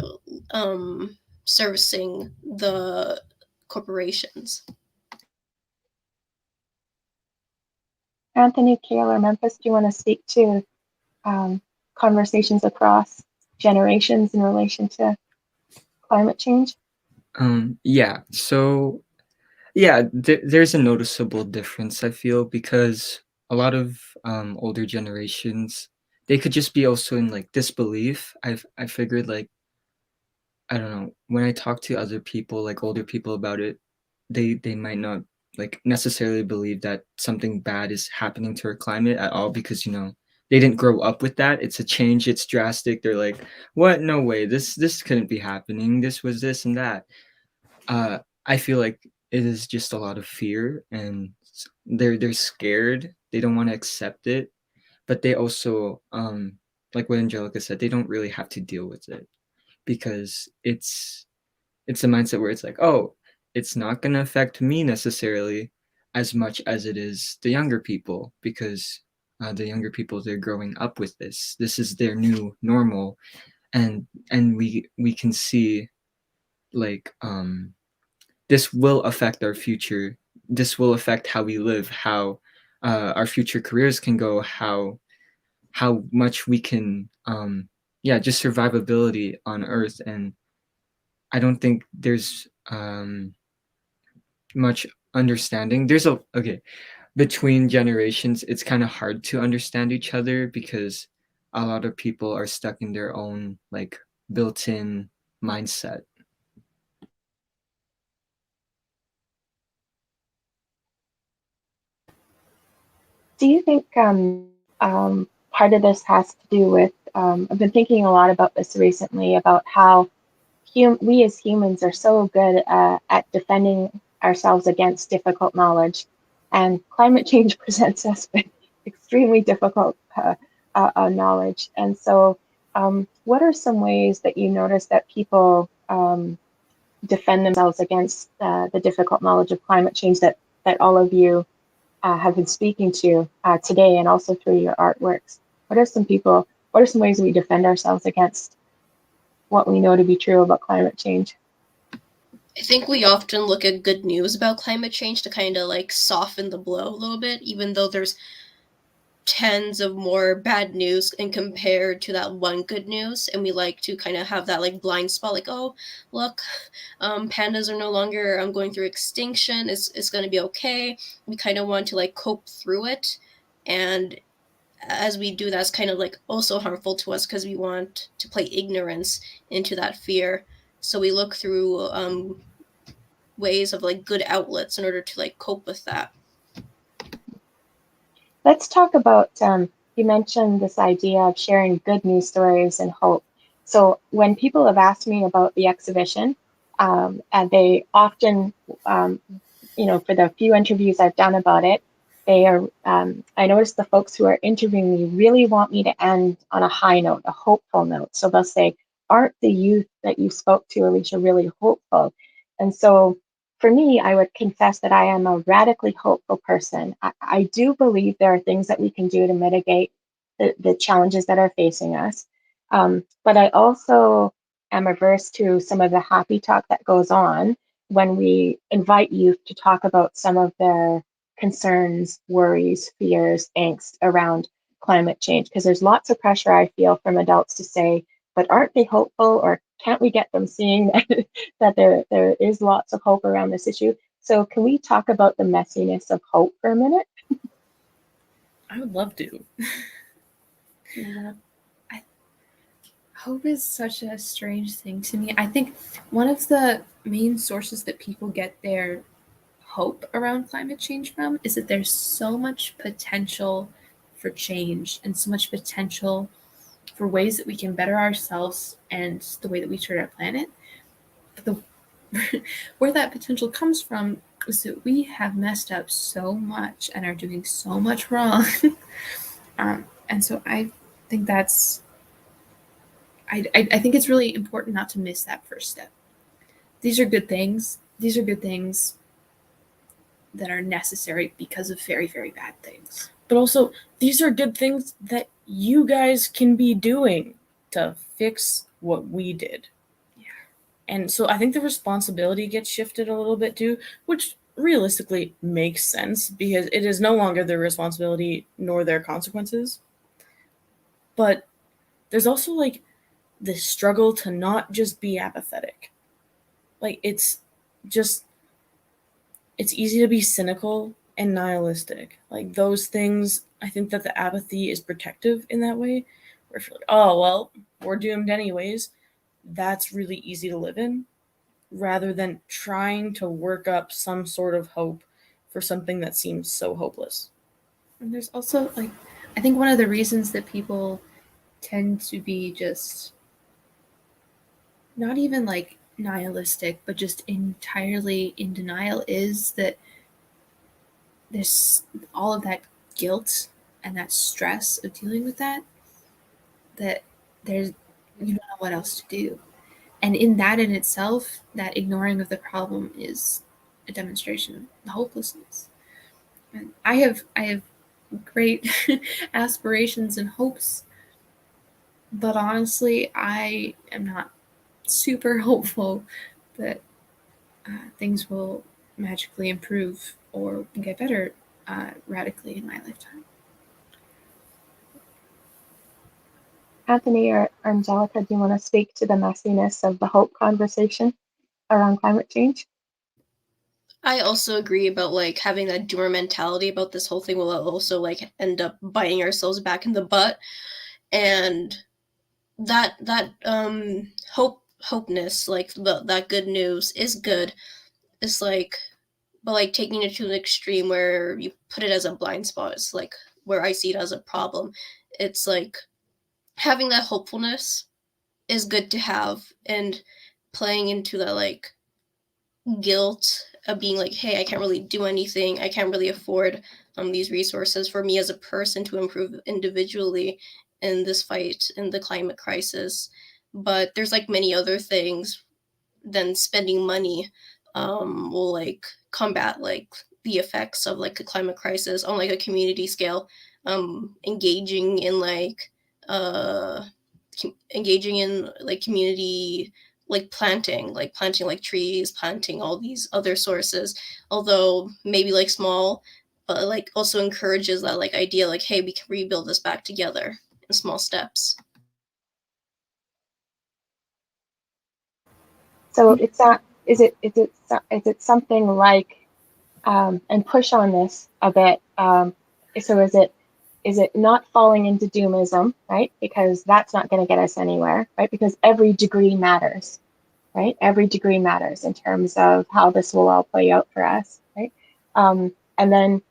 servicing the corporations. Anthony, Kale, or Memphis, do you want to speak to conversations across generations in relation to climate change? Yeah. So yeah, there's a noticeable difference, I feel, because a lot of older generations, they could just be also in like disbelief. I figured like I don't know, when I talk to other people, like older people about it, they might not like necessarily believe that something bad is happening to our climate at all because they didn't grow up with that. It's a change, it's drastic. They're like, what? No way. This couldn't be happening. This was this and that. I feel like it is just a lot of fear and they're scared. They don't want to accept it, but they also like what Angelica said, they don't really have to deal with it because it's a mindset where it's like, oh, it's not going to affect me necessarily as much as it is the younger people because the younger people, they're growing up with this. This is their new normal, and we can see like this will affect our future. This will affect how we live, how our future careers can go, how much we can yeah, just survivability on Earth. And I don't think there's much understanding. There's a okay, between generations, it's kind of hard to understand each other because a lot of people are stuck in their own like built-in mindset. Do you think part of this has to do with, I've been thinking a lot about this recently, about how we as humans are so good at defending ourselves against difficult knowledge, and climate change presents us with extremely difficult knowledge. And so, what are some ways that you notice that people defend themselves against the difficult knowledge of climate change that all of you have been speaking to today, and also through your artworks? What are some ways we defend ourselves against what we know to be true about climate change? I think we often look at good news about climate change to kind of like soften the blow a little bit, even though there's tens of more bad news and compared to that one good news. And we like to kind of have that like blind spot, like, oh, look, pandas are no longer going through extinction. It's going to be okay. We kind of want to like cope through it. And as we do, that's kind of like also harmful to us because we want to play ignorance into that fear. So we look through ways of like good outlets in order to like cope with that. Let's talk about, you mentioned this idea of sharing good news stories and hope. So when people have asked me about the exhibition, and they often, for the few interviews I've done about it, they are, I notice the folks who are interviewing me really want me to end on a high note, a hopeful note. So they'll say, aren't the youth that you spoke to, Alicia, really hopeful? And so for me, I would confess that I am a radically hopeful person. I do believe there are things that we can do to mitigate the challenges that are facing us. But I also am averse to some of the happy talk that goes on when we invite youth to talk about some of their concerns, worries, fears, angst around climate change. Because there's lots of pressure I feel from adults to say, but aren't they hopeful, or can't we get them seeing that, that there is lots of hope around this issue? So can we talk about the messiness of hope for a minute? I would love to. Yeah. Hope is such a strange thing to me. I think one of the main sources that people get their hope around climate change from is that there's so much potential for change and so much potential for ways that we can better ourselves and the way that we treat our planet. But where that potential comes from is that we have messed up so much and are doing so much wrong. And so I think that's, I think it's really important not to miss that first step. These are good things. These are good things that are necessary because of very, very bad things. But also, these are good things that you guys can be doing to fix what we did. Yeah. And so I think the responsibility gets shifted a little bit too, which realistically makes sense because it is no longer their responsibility nor their consequences. But there's also like this struggle to not just be apathetic. Like it's easy to be cynical and nihilistic. Like those things, I think that the apathy is protective in that way. Where if you're like, oh, well, we're doomed anyways. that's really easy to live in, rather than trying to work up some sort of hope for something that seems so hopeless. And there's also, like, I think one of the reasons that people tend to be just not even like nihilistic, but just entirely in denial is that there's all of that guilt and that stress of dealing with that, that there's, you don't know what else to do. And in that in itself, that ignoring of the problem is a demonstration of the hopelessness. And I have great aspirations and hopes, but honestly, I am not super hopeful that things will magically improve or get better radically in my lifetime. Anthony or Angelica, do you want to speak to the messiness of the hope conversation around climate change? I also agree about like having that doomer mentality about this whole thing will also like end up biting ourselves back in the butt, and that hopeness, like that good news is good. It's like, but like taking it to an extreme where you put it as a blind spot, it's like where I see it as a problem. It's like having that hopefulness is good to have, and playing into that like guilt of being like, hey, I can't really do anything, I can't really afford these resources for me as a person to improve individually in this fight in the climate crisis. But there's like many other things than spending money will like combat like the effects of like a climate crisis on like a community scale. Engaging in like community like planting like trees, planting all these other sources, although maybe like small, but like also encourages that like idea like, hey, we can rebuild this back together in small steps. So it's not, is it something like, and push on this a bit. So is it not falling into doomism, right? Because that's not going to get us anywhere, right? Because every degree matters, right? Every degree matters in terms of how this will all play out for us, right? And then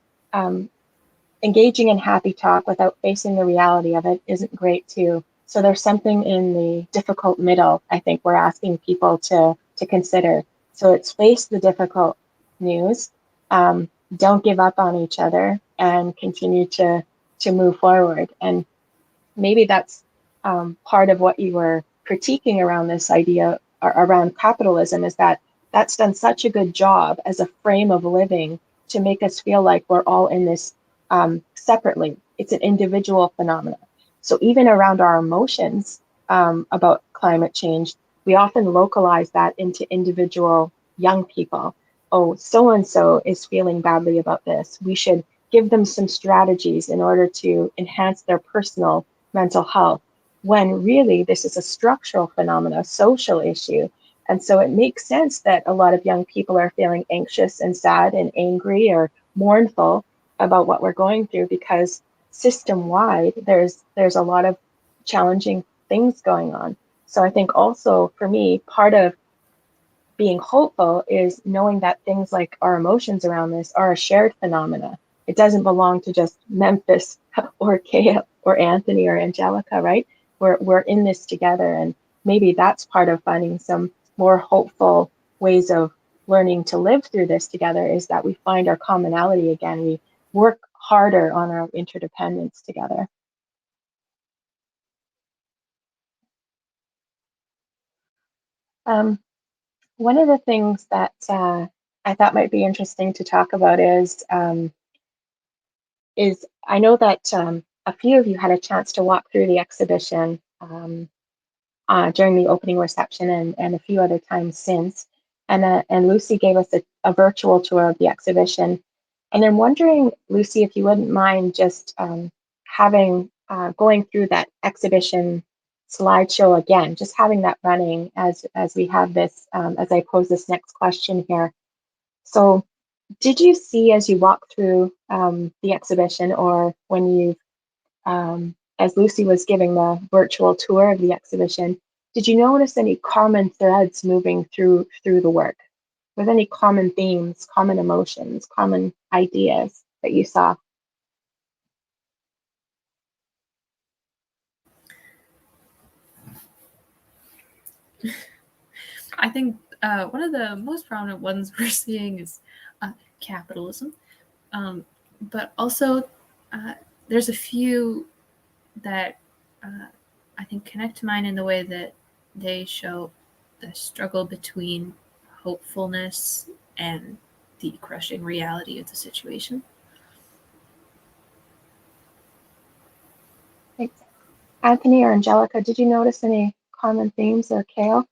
engaging in happy talk without facing the reality of it isn't great too. So there's something in the difficult middle, I think we're asking people to consider. So it's face the difficult news, don't give up on each other, and continue to move forward. And maybe that's part of what you were critiquing around this idea around capitalism, is that that's done such a good job as a frame of living to make us feel like we're all in this separately. It's an individual phenomenon. So even around our emotions about climate change, we often localize that into individual young people. Oh, so-and-so is feeling badly about this. We should give them some strategies in order to enhance their personal mental health, when really this is a structural phenomenon, a social issue. And so it makes sense that a lot of young people are feeling anxious and sad and angry or mournful about what we're going through, because system-wide, there's a lot of challenging things going on. So I think also for me, part of being hopeful is knowing that things like our emotions around this are a shared phenomena. It doesn't belong to just Memphis or Kaya or Anthony or Angelica, right? We're in this together, and maybe that's part of finding some more hopeful ways of learning to live through this together, is that we find our commonality again. We work harder on our interdependence together. One of the things that I thought might be interesting to talk about is I know that a few of you had a chance to walk through the exhibition during the opening reception and a few other times since. And Lucy gave us a virtual tour of the exhibition. And I'm wondering, Lucy, if you wouldn't mind just going through that exhibition slideshow again, just having that running as we have this, as I pose this next question here. So did you see, as you walk through the exhibition, or when you, as Lucy was giving the virtual tour of the exhibition, did you notice any common threads moving through the work? Were there any common themes, common emotions, common ideas that you saw? I think one of the most prominent ones we're seeing is capitalism, but also there's a few that I think connect to mine in the way that they show the struggle between hopefulness and the crushing reality of the situation. Thanks. Anthony or Angelica, did you notice any common themes, or Kale?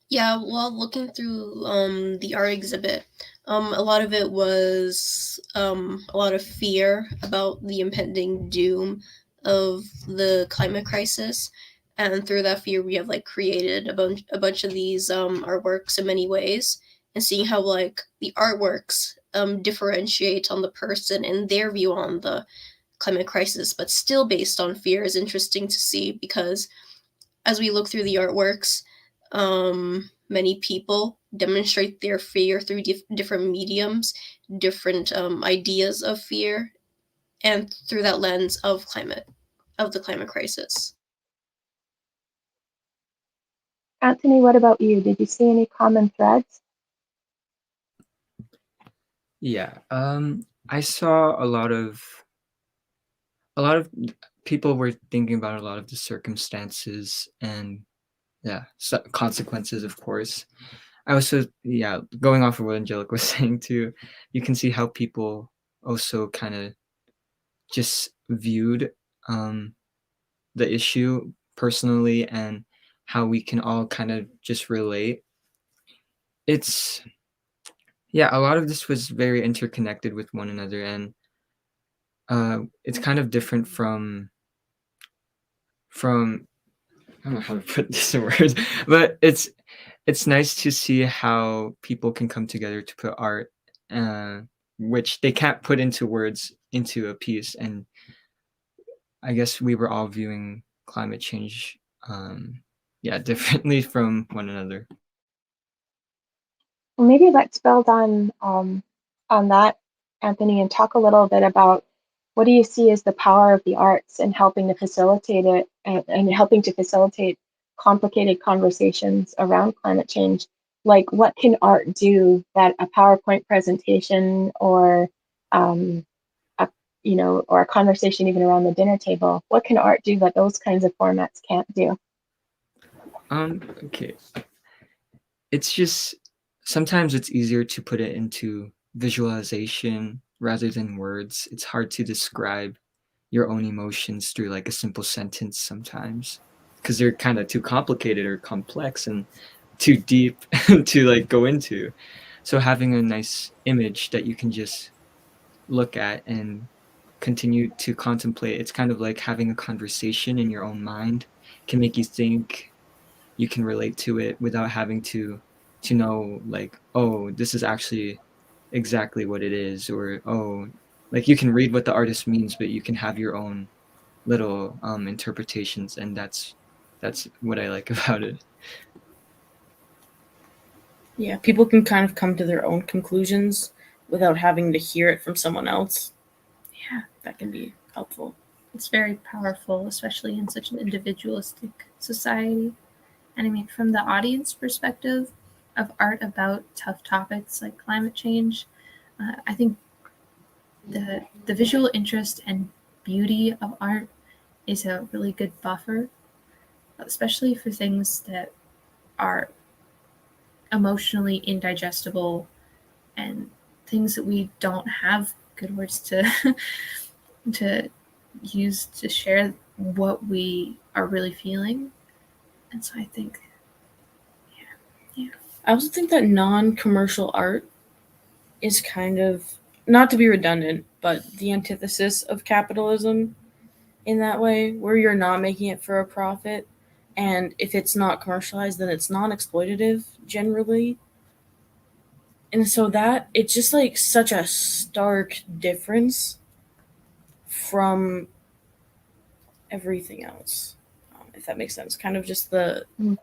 Yeah, while looking through the art exhibit, a lot of it was a lot of fear about the impending doom of the climate crisis, and through that fear, we have like created a bunch of these artworks in many ways, and seeing how like the artworks differentiate on the person and their view on the climate crisis, but still based on fear is interesting to see because as we look through the artworks, many people demonstrate their fear through different mediums, different ideas of fear, and through that lens of the climate crisis. Anthony, what about you? Did you see any common threads? Yeah, I saw a lot of people were thinking about a lot of the circumstances and consequences, of course. I also, yeah, going off of what Angelica was saying too, you can see how people also kind of just viewed the issue personally and how we can all kind of just relate. It's, yeah, a lot of this was very interconnected with one another, and it's kind of different from I don't know how to put this in words, but it's nice to see how people can come together to put art, which they can't put into words, into a piece. And I guess we were all viewing climate change, differently from one another. Well, maybe let's build on that, Anthony, and talk a little bit about what do you see as the power of the arts in helping to facilitate it and helping to facilitate complicated conversations around climate change? Like, what can art do that a PowerPoint presentation or or a conversation even around the dinner table? What can art do that those kinds of formats can't do? Okay. It's just sometimes it's easier to put it into visualization rather than words. It's hard to describe your own emotions through like a simple sentence sometimes because they're kind of too complicated or complex and too deep to like go into. So having a nice image that you can just look at and continue to contemplate, it's kind of like having a conversation in your own mind, can make you think, you can relate to it without having to know like, oh, this is actually exactly what it is, or oh, like you can read what the artist means, but you can have your own little interpretations, and that's what I like about it. Yeah, people can kind of come to their own conclusions without having to hear it from someone else. Yeah, that can be helpful. It's very powerful, especially in such an individualistic society. And I mean, from the audience perspective of art about tough topics like climate change, I think the visual interest and beauty of art is a really good buffer, especially for things that are emotionally indigestible and things that we don't have good words to to use to share what we are really feeling. And so I think, yeah. I also think that non-commercial art is kind of, not to be redundant, but the antithesis of capitalism in that way, where you're not making it for a profit. And if it's not commercialized, then it's non-exploitative generally. And so that, it's just like such a stark difference from everything else. if that makes sense. Kind of just the Mm.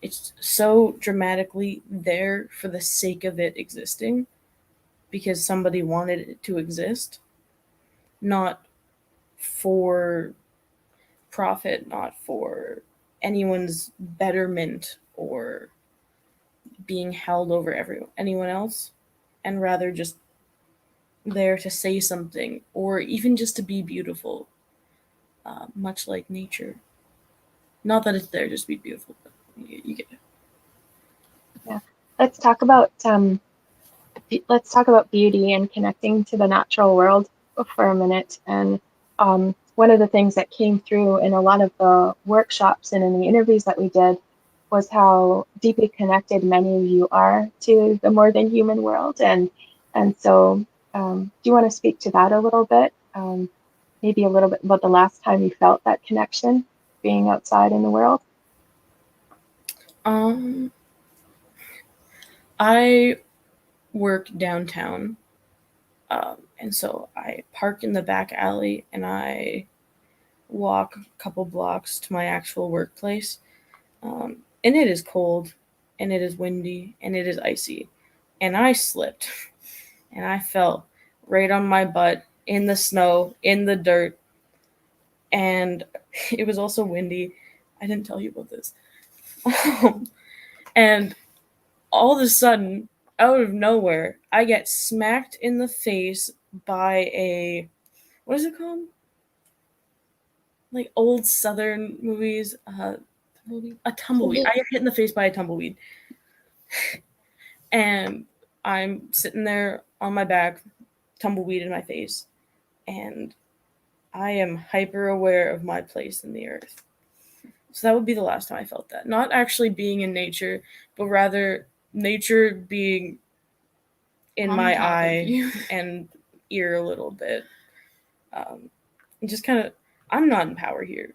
it's so dramatically there for the sake of it existing because somebody wanted it to exist, not for profit, not for anyone's betterment or being held over anyone else, and rather just there to say something or even just to be beautiful, much like nature. Not that it's there just to be beautiful, but you get it. Let's talk about beauty and connecting to the natural world for a minute. And one of the things that came through in a lot of the workshops and in the interviews that we did was how deeply connected many of you are to the more than human world. And so do you want to speak to that a little bit? Maybe a little bit about the last time you felt that connection being outside in the world? I work downtown, and so I park in the back alley and I walk a couple blocks to my actual workplace. And it is cold, and it is windy, and it is icy. And I slipped, and I fell right on my butt in the snow, in the dirt, and it was also windy. I didn't tell you about this. And all of a sudden, out of nowhere, I get smacked in the face by what is it called? Like old Southern movies, a tumbleweed. I get hit in the face by a tumbleweed. And I'm sitting there on my back, tumbleweed in my face, and I am hyper aware of my place in the earth. So that would be the last time I felt that. Not actually being in nature, but rather nature being in my eye and ear a little bit. Just kind of, I'm not in power here.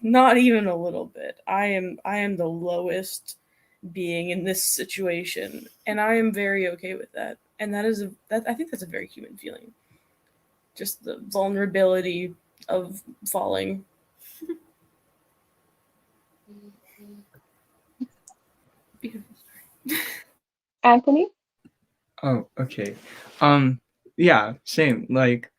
Not even a little bit. I am the lowest being in this situation, and I am very okay with that. And I think that's a very human feeling. Just the vulnerability of falling. Anthony? Oh, okay. Yeah, same. Like,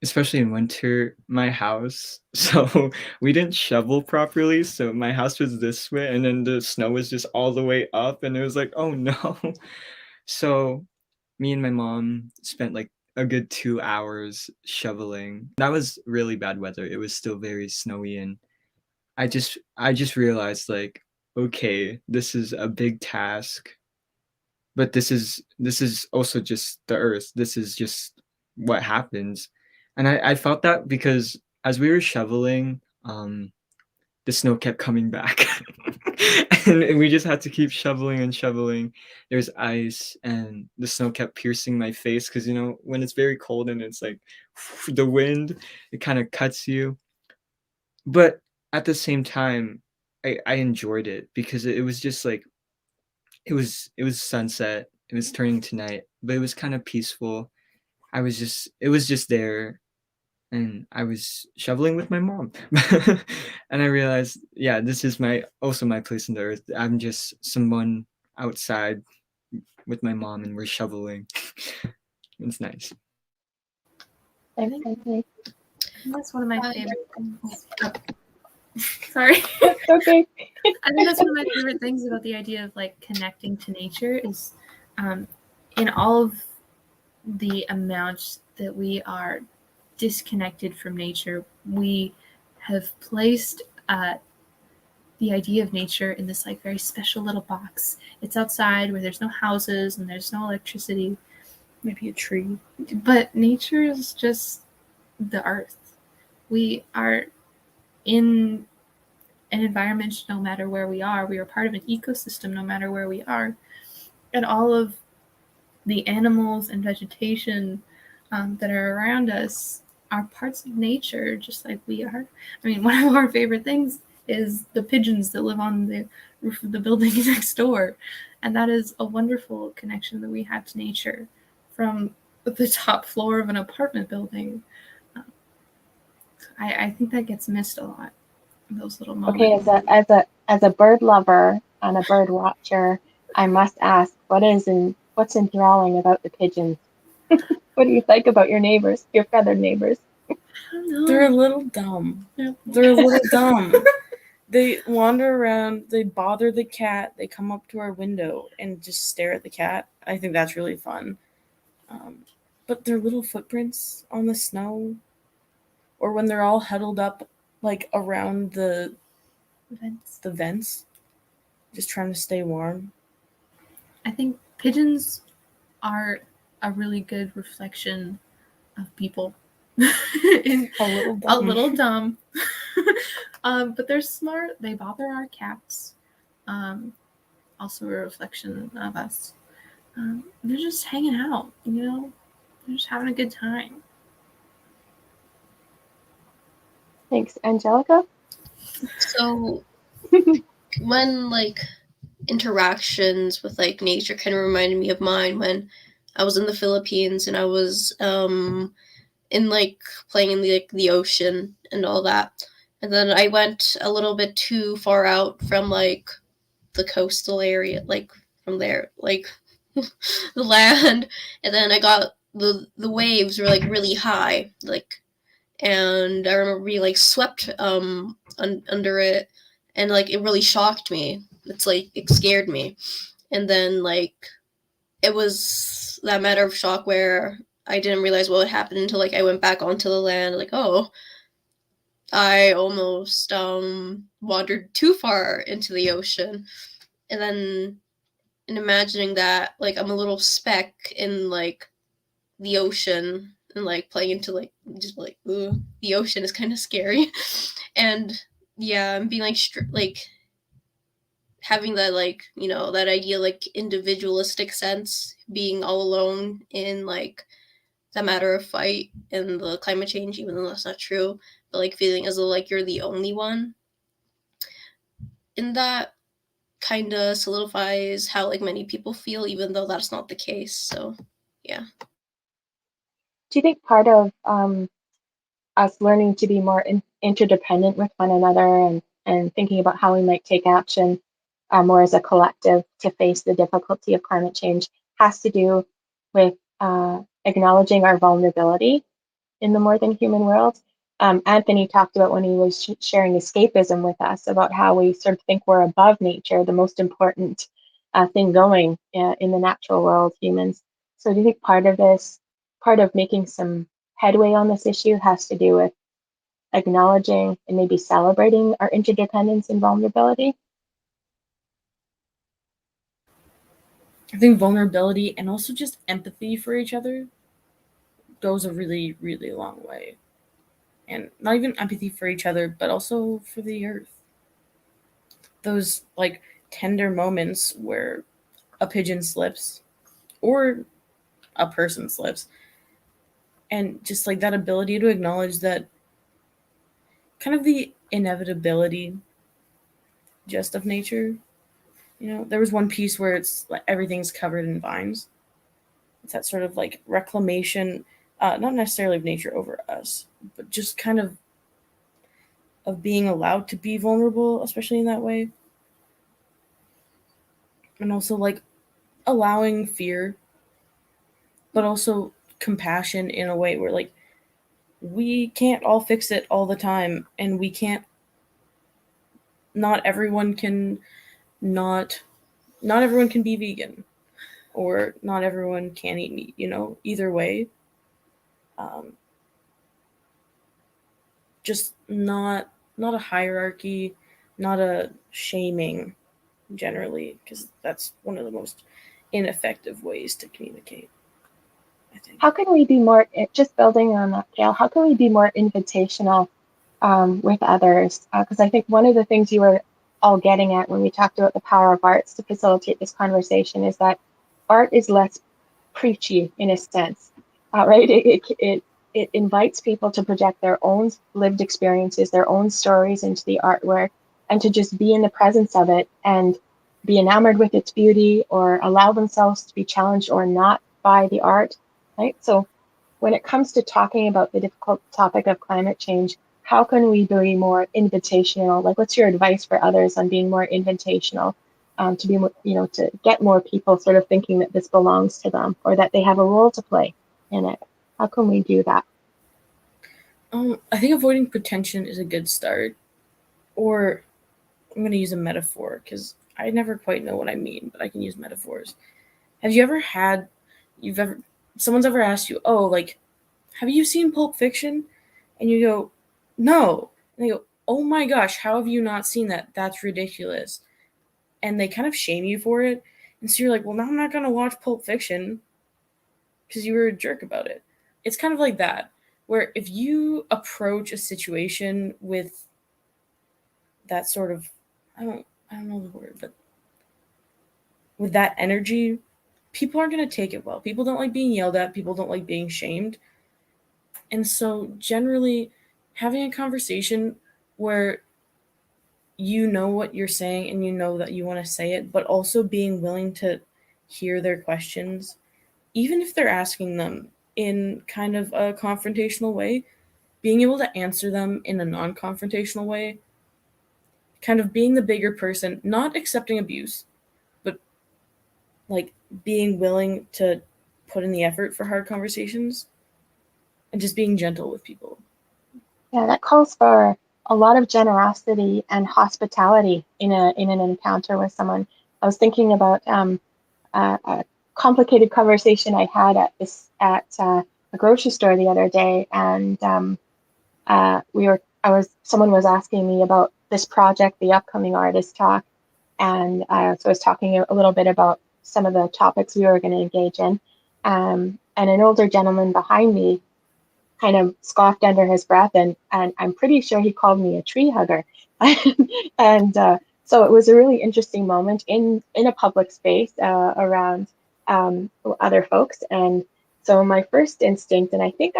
especially in winter, my house. So we didn't shovel properly. So my house was this way, and then the snow was just all the way up, and it was like, oh no. So me and my mom spent like a good 2 hours shoveling. That was really bad weather. It was still very snowy, and I just realized like, okay, this is a big task, but this is also just the earth. This is just what happens. And I felt that because as we were shoveling, the snow kept coming back. And we just had to keep shoveling and shoveling. There's ice, and the snow kept piercing my face because, when it's very cold and it's like the wind, it kind of cuts you. But at the same time, I enjoyed it because it was just like it was sunset. It was turning to night, but it was kind of peaceful. It was just there, and I was shoveling with my mom. And I realized, yeah, this is also my place in the earth. I'm just someone outside with my mom, and we're shoveling. It's nice. Thanks, Anthony. That's one of my favorite things. Oh. Sorry. Okay. I think that's one of my favorite things about the idea of like connecting to nature is in all of the amounts that we are disconnected from nature, we have placed the idea of nature in this like very special little box. It's outside where there's no houses and there's no electricity, Maybe a tree. but nature is just the earth. We are in an environment no matter where we are. We are part of an ecosystem no matter where we are. And all of the animals and vegetation that are around us are parts of nature just like we are. I mean, one of our favorite things is the pigeons that live on the roof of the building next door. And that is a wonderful connection that we have to nature from the top floor of an apartment building. I think that gets missed a lot. those little Okay, moments. as a bird lover and a bird watcher, I must ask, what's enthralling about the pigeons? What do you like about your neighbors, your feathered neighbors? I don't know. They're a little dumb. Yeah. They're a little dumb. They wander around, they bother the cat, they come up to our window and just stare at the cat. I think that's really fun. But their little footprints on the snow, or when they're all huddled up like around the vents, just trying to stay warm. I think pigeons are a really good reflection of people. A little dumb. A little dumb. But they're smart. They bother our cats. Also a reflection of us. They're just hanging out, you know? They're just having a good time. Thanks, Angelica. So when like interactions with like nature kind of reminded me of mine when I was in the Philippines and I was in like playing in the ocean and all that. And then I went a little bit too far out from like the coastal area, like from there, like the land. And then I got the waves were like really high, like, and I remember being like swept under it, and like it really shocked me. It's like it scared me, and then like it was that matter of shock where I didn't realize what had happened until like I went back onto the land. Like, oh, I almost wandered too far into the ocean, and then in imagining that like I'm a little speck in like the ocean and like playing into like just like ooh, the ocean is kind of scary, and yeah, I'm being like like having that like that idea like individualistic sense, being all alone in like that matter of fight and the climate change, even though that's not true, but like feeling as though like you're the only one in that kind of solidifies how like many people feel, even though that's not the case. So yeah. Do you think part of us learning to be more interdependent with one another and thinking about how we might take action more as a collective to face the difficulty of climate change has to do with acknowledging our vulnerability in the more than human world? Anthony talked about when he was sharing escapism with us about how we sort of think we're above nature, the most important thing going in the natural world, humans. So do you think part of making some headway on this issue has to do with acknowledging and maybe celebrating our interdependence and vulnerability? I think vulnerability and also just empathy for each other goes a really, really long way. And not even empathy for each other, but also for the earth. Those like tender moments where a pigeon slips or a person slips, and just like that ability to acknowledge that kind of the inevitability just of nature. There was one piece where it's like everything's covered in vines. It's that sort of like reclamation, not necessarily of nature over us, but just kind of being allowed to be vulnerable, especially in that way. And also like allowing fear, but also compassion in a way where like we can't all fix it all the time, and we can't. Not everyone can not everyone can be vegan, or not everyone can eat meat. Either way, just not a hierarchy, not a shaming generally, because that's one of the most ineffective ways to communicate, I think. How can we be more, just building on that, Gail, how can we be more invitational with others? Because I think one of the things you were all getting at when we talked about the power of arts to facilitate this conversation is that art is less preachy in a sense, right? It invites people to project their own lived experiences, their own stories into the artwork, and to just be in the presence of it and be enamored with its beauty, or allow themselves to be challenged or not by the art, right? So when it comes to talking about the difficult topic of climate change, how can we be more invitational? Like, what's your advice for others on being more invitational, to be, to get more people sort of thinking that this belongs to them or that they have a role to play in it? How can we do that? I think avoiding pretension is a good start. Or I'm going to use a metaphor because I never quite know what I mean, but I can use metaphors. Have you ever someone's ever asked you, oh, like, have you seen Pulp Fiction? And you go, no. And they go, oh my gosh, how have you not seen that? That's ridiculous. And they kind of shame you for it. And so you're like, well, now I'm not going to watch Pulp Fiction because you were a jerk about it. It's kind of like that, where if you approach a situation with that sort of, I don't know the word, but with that energy, people aren't going to take it well. People don't like being yelled at. People don't like being shamed. And so generally having a conversation where you know what you're saying and you know that you want to say it, but also being willing to hear their questions, even if they're asking them in kind of a confrontational way, being able to answer them in a non-confrontational way, kind of being the bigger person, not accepting abuse, but like being willing to put in the effort for hard conversations and just being gentle with people. Yeah, that calls for a lot of generosity and hospitality in an encounter with someone. I was thinking about a complicated conversation I had at a grocery store the other day, and someone was asking me about this project, the upcoming artist talk, and so I was talking a little bit about some of the topics we were going to engage in, and an older gentleman behind me kind of scoffed under his breath, and I'm pretty sure he called me a tree hugger. And so it was a really interesting moment in a public space around other folks. And so my first instinct, and I think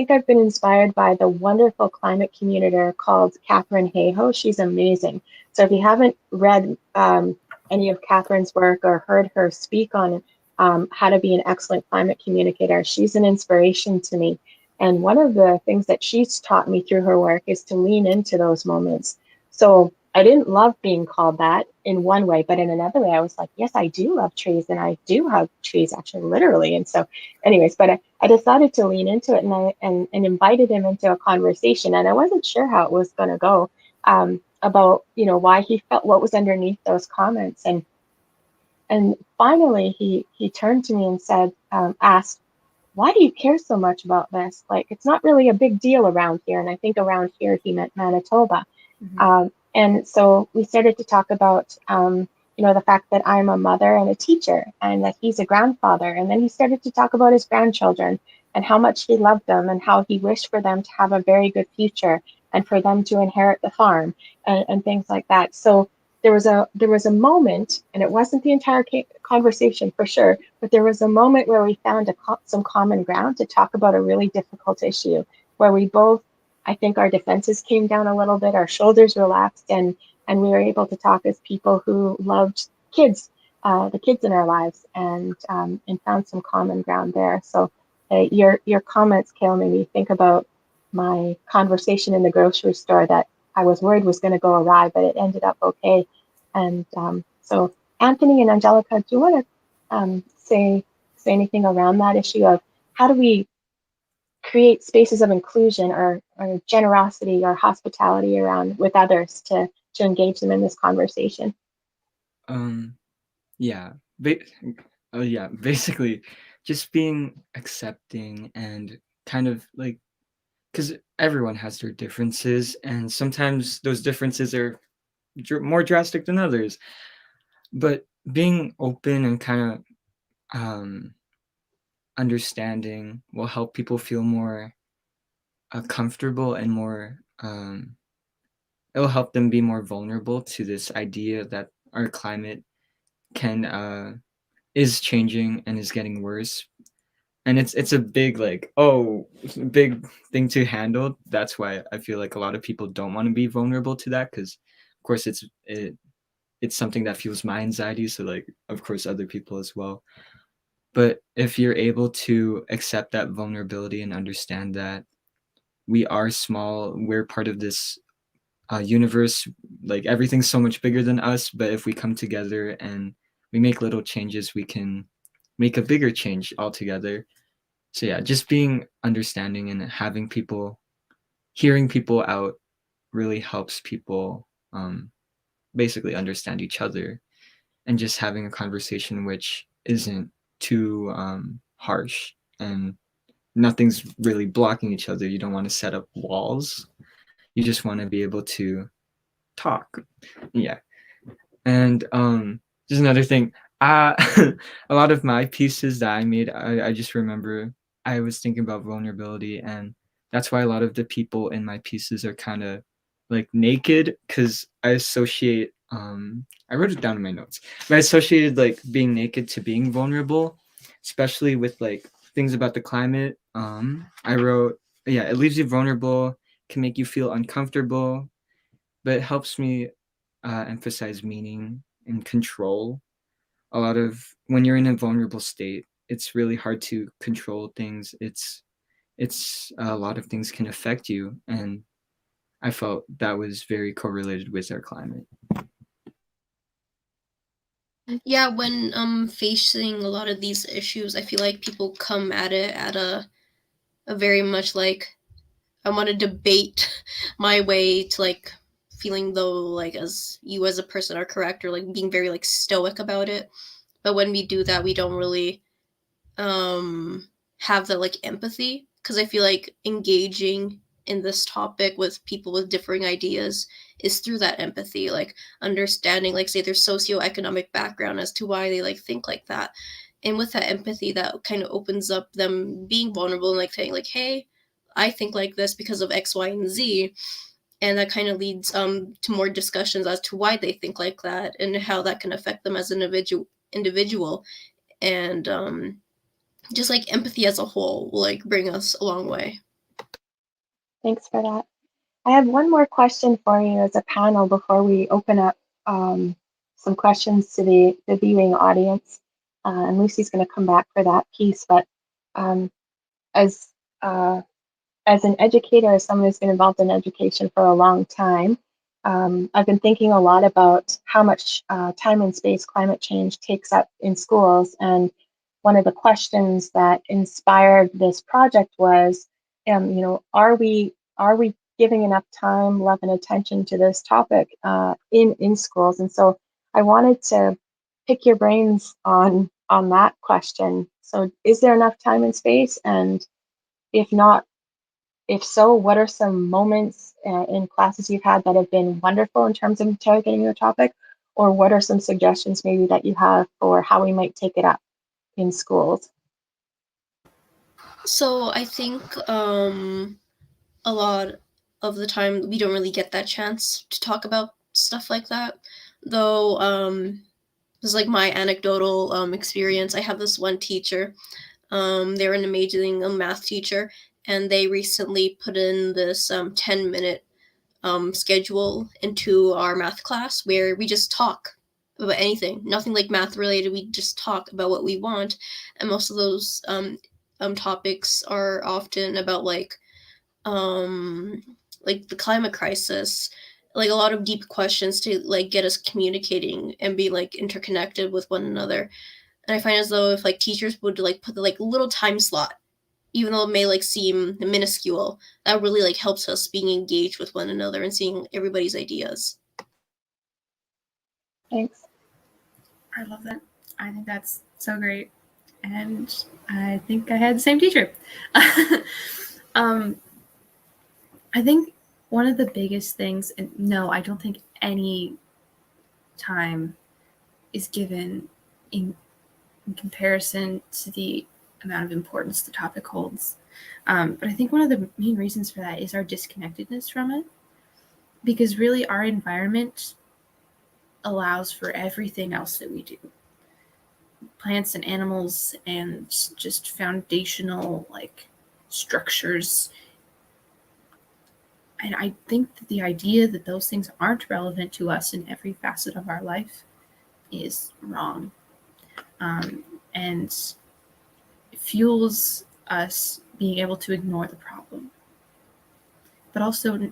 I've been inspired by the wonderful climate communicator called Catherine Hayhoe. She's amazing. So if you haven't read any of Catherine's work or heard her speak on how to be an excellent climate communicator, she's an inspiration to me. And one of the things that she's taught me through her work is to lean into those moments. So I didn't love being called that in one way, but in another way, I was like, yes, I do love trees, and I do hug trees, actually, literally. And so, anyways, but I decided to lean into it, and invited him into a conversation, and I wasn't sure how it was going to go, about why he felt, what was underneath those comments, and finally he turned to me and said, asked, why do you care so much about this? Like, it's not really a big deal around here. And I think around here, he meant Manitoba. Mm-hmm. And so we started to talk about, the fact that I'm a mother and a teacher, and that he's a grandfather. And then he started to talk about his grandchildren and how much he loved them and how he wished for them to have a very good future and for them to inherit the farm and things like that. So there was a moment, and it wasn't the entire conversation for sure, but there was a moment where we found some common ground to talk about a really difficult issue, where we both, I think, our defenses came down a little bit, our shoulders relaxed, and we were able to talk as people who loved kids, the kids in our lives, and found some common ground there. So your comments, Kale, made me think about my conversation in the grocery store that I was worried was going to go awry, but it ended up okay. And so Anthony and Angelica, do you want to say anything around that issue of how do we create spaces of inclusion or generosity or hospitality around with others to engage them in this conversation? Yeah. Basically just being accepting and kind of like, because everyone has their differences, and sometimes those differences are more drastic than others. But being open and kind of understanding will help people feel more comfortable and more. It'll help them be more vulnerable to this idea that our climate is changing and is getting worse. And it's a big big thing to handle. That's why I feel like a lot of people don't want to be vulnerable to that, because of course it's something that fuels my anxiety, so like of course other people as well. But if you're able to accept that vulnerability and understand that, we are small. We're part of this universe. Like everything's so much bigger than us, but if we come together and we make little changes, we can make a bigger change altogether. So yeah, just being understanding and having people, hearing people out really helps people basically understand each other, and just having a conversation which isn't too harsh and nothing's really blocking each other. You don't want to set up walls. You just want to be able to talk. Yeah. And just another thing, uh, a lot of my pieces that I made, I just remember I was thinking about vulnerability, and that's why a lot of the people in my pieces are kind of like naked, because I associate, I wrote it down in my notes, but I associated like being naked to being vulnerable, especially with like things about the climate. I wrote, yeah, it leaves you vulnerable, can make you feel uncomfortable, but it helps me emphasize meaning and control. A lot of when you're in a vulnerable state, it's really hard to control things. It's a lot of things can affect you, and I felt that was very correlated with our climate. Yeah, when facing a lot of these issues, I feel like people come at it at a very much like, I want to debate my way to like feeling though like as you as a person are correct, or like being very like stoic about it. But when we do that, we don't really have that like empathy, because I feel like engaging in this topic with people with differing ideas is through that empathy, like understanding like say their socioeconomic background as to why they like think like that. And with that empathy, that kind of opens up them being vulnerable and like saying like, hey, I think like this because of X, Y, and Z. And that kind of leads to more discussions as to why they think like that and how that can affect them as an individual. And just like empathy as a whole will like bring us a long way. Thanks for that. I have one more question for you as a panel before we open up some questions to the viewing audience. And Lucy's going to come back for that piece. But um, as as an educator, as someone who's been involved in education for a long time, I've been thinking a lot about how much time and space climate change takes up in schools. And one of the questions that inspired this project was, are we giving enough time, love, and attention to this topic in schools? And so I wanted to pick your brains on that question. So, is there enough time and space? And if not, if so, what are some moments in classes you've had that have been wonderful in terms of interrogating the topic? Or what are some suggestions maybe that you have for how we might take it up in schools? So I think a lot of the time we don't really get that chance to talk about stuff like that. Though this is like my anecdotal experience. I have this one teacher. They're an amazing math teacher, and they recently put in this 10-minute schedule into our math class where we just talk about anything, nothing like math related. We just talk about what we want, and most of those topics are often about like the climate crisis, like a lot of deep questions to like get us communicating and be like interconnected with one another. And I find as though if like teachers would like put the like little time slot, even though it may like seem minuscule, that really like helps us being engaged with one another and seeing everybody's ideas. Thanks. I love that. I think that's so great. And I think I had the same teacher. I think one of the biggest things, and no, I don't think any time is given in comparison to the amount of importance the topic holds. But I think one of the main reasons for that is our disconnectedness from it. Because really our environment allows for everything else that we do. Plants and animals and just foundational like structures. And I think that the idea that those things aren't relevant to us in every facet of our life is wrong. And it fuels us being able to ignore the problem. but also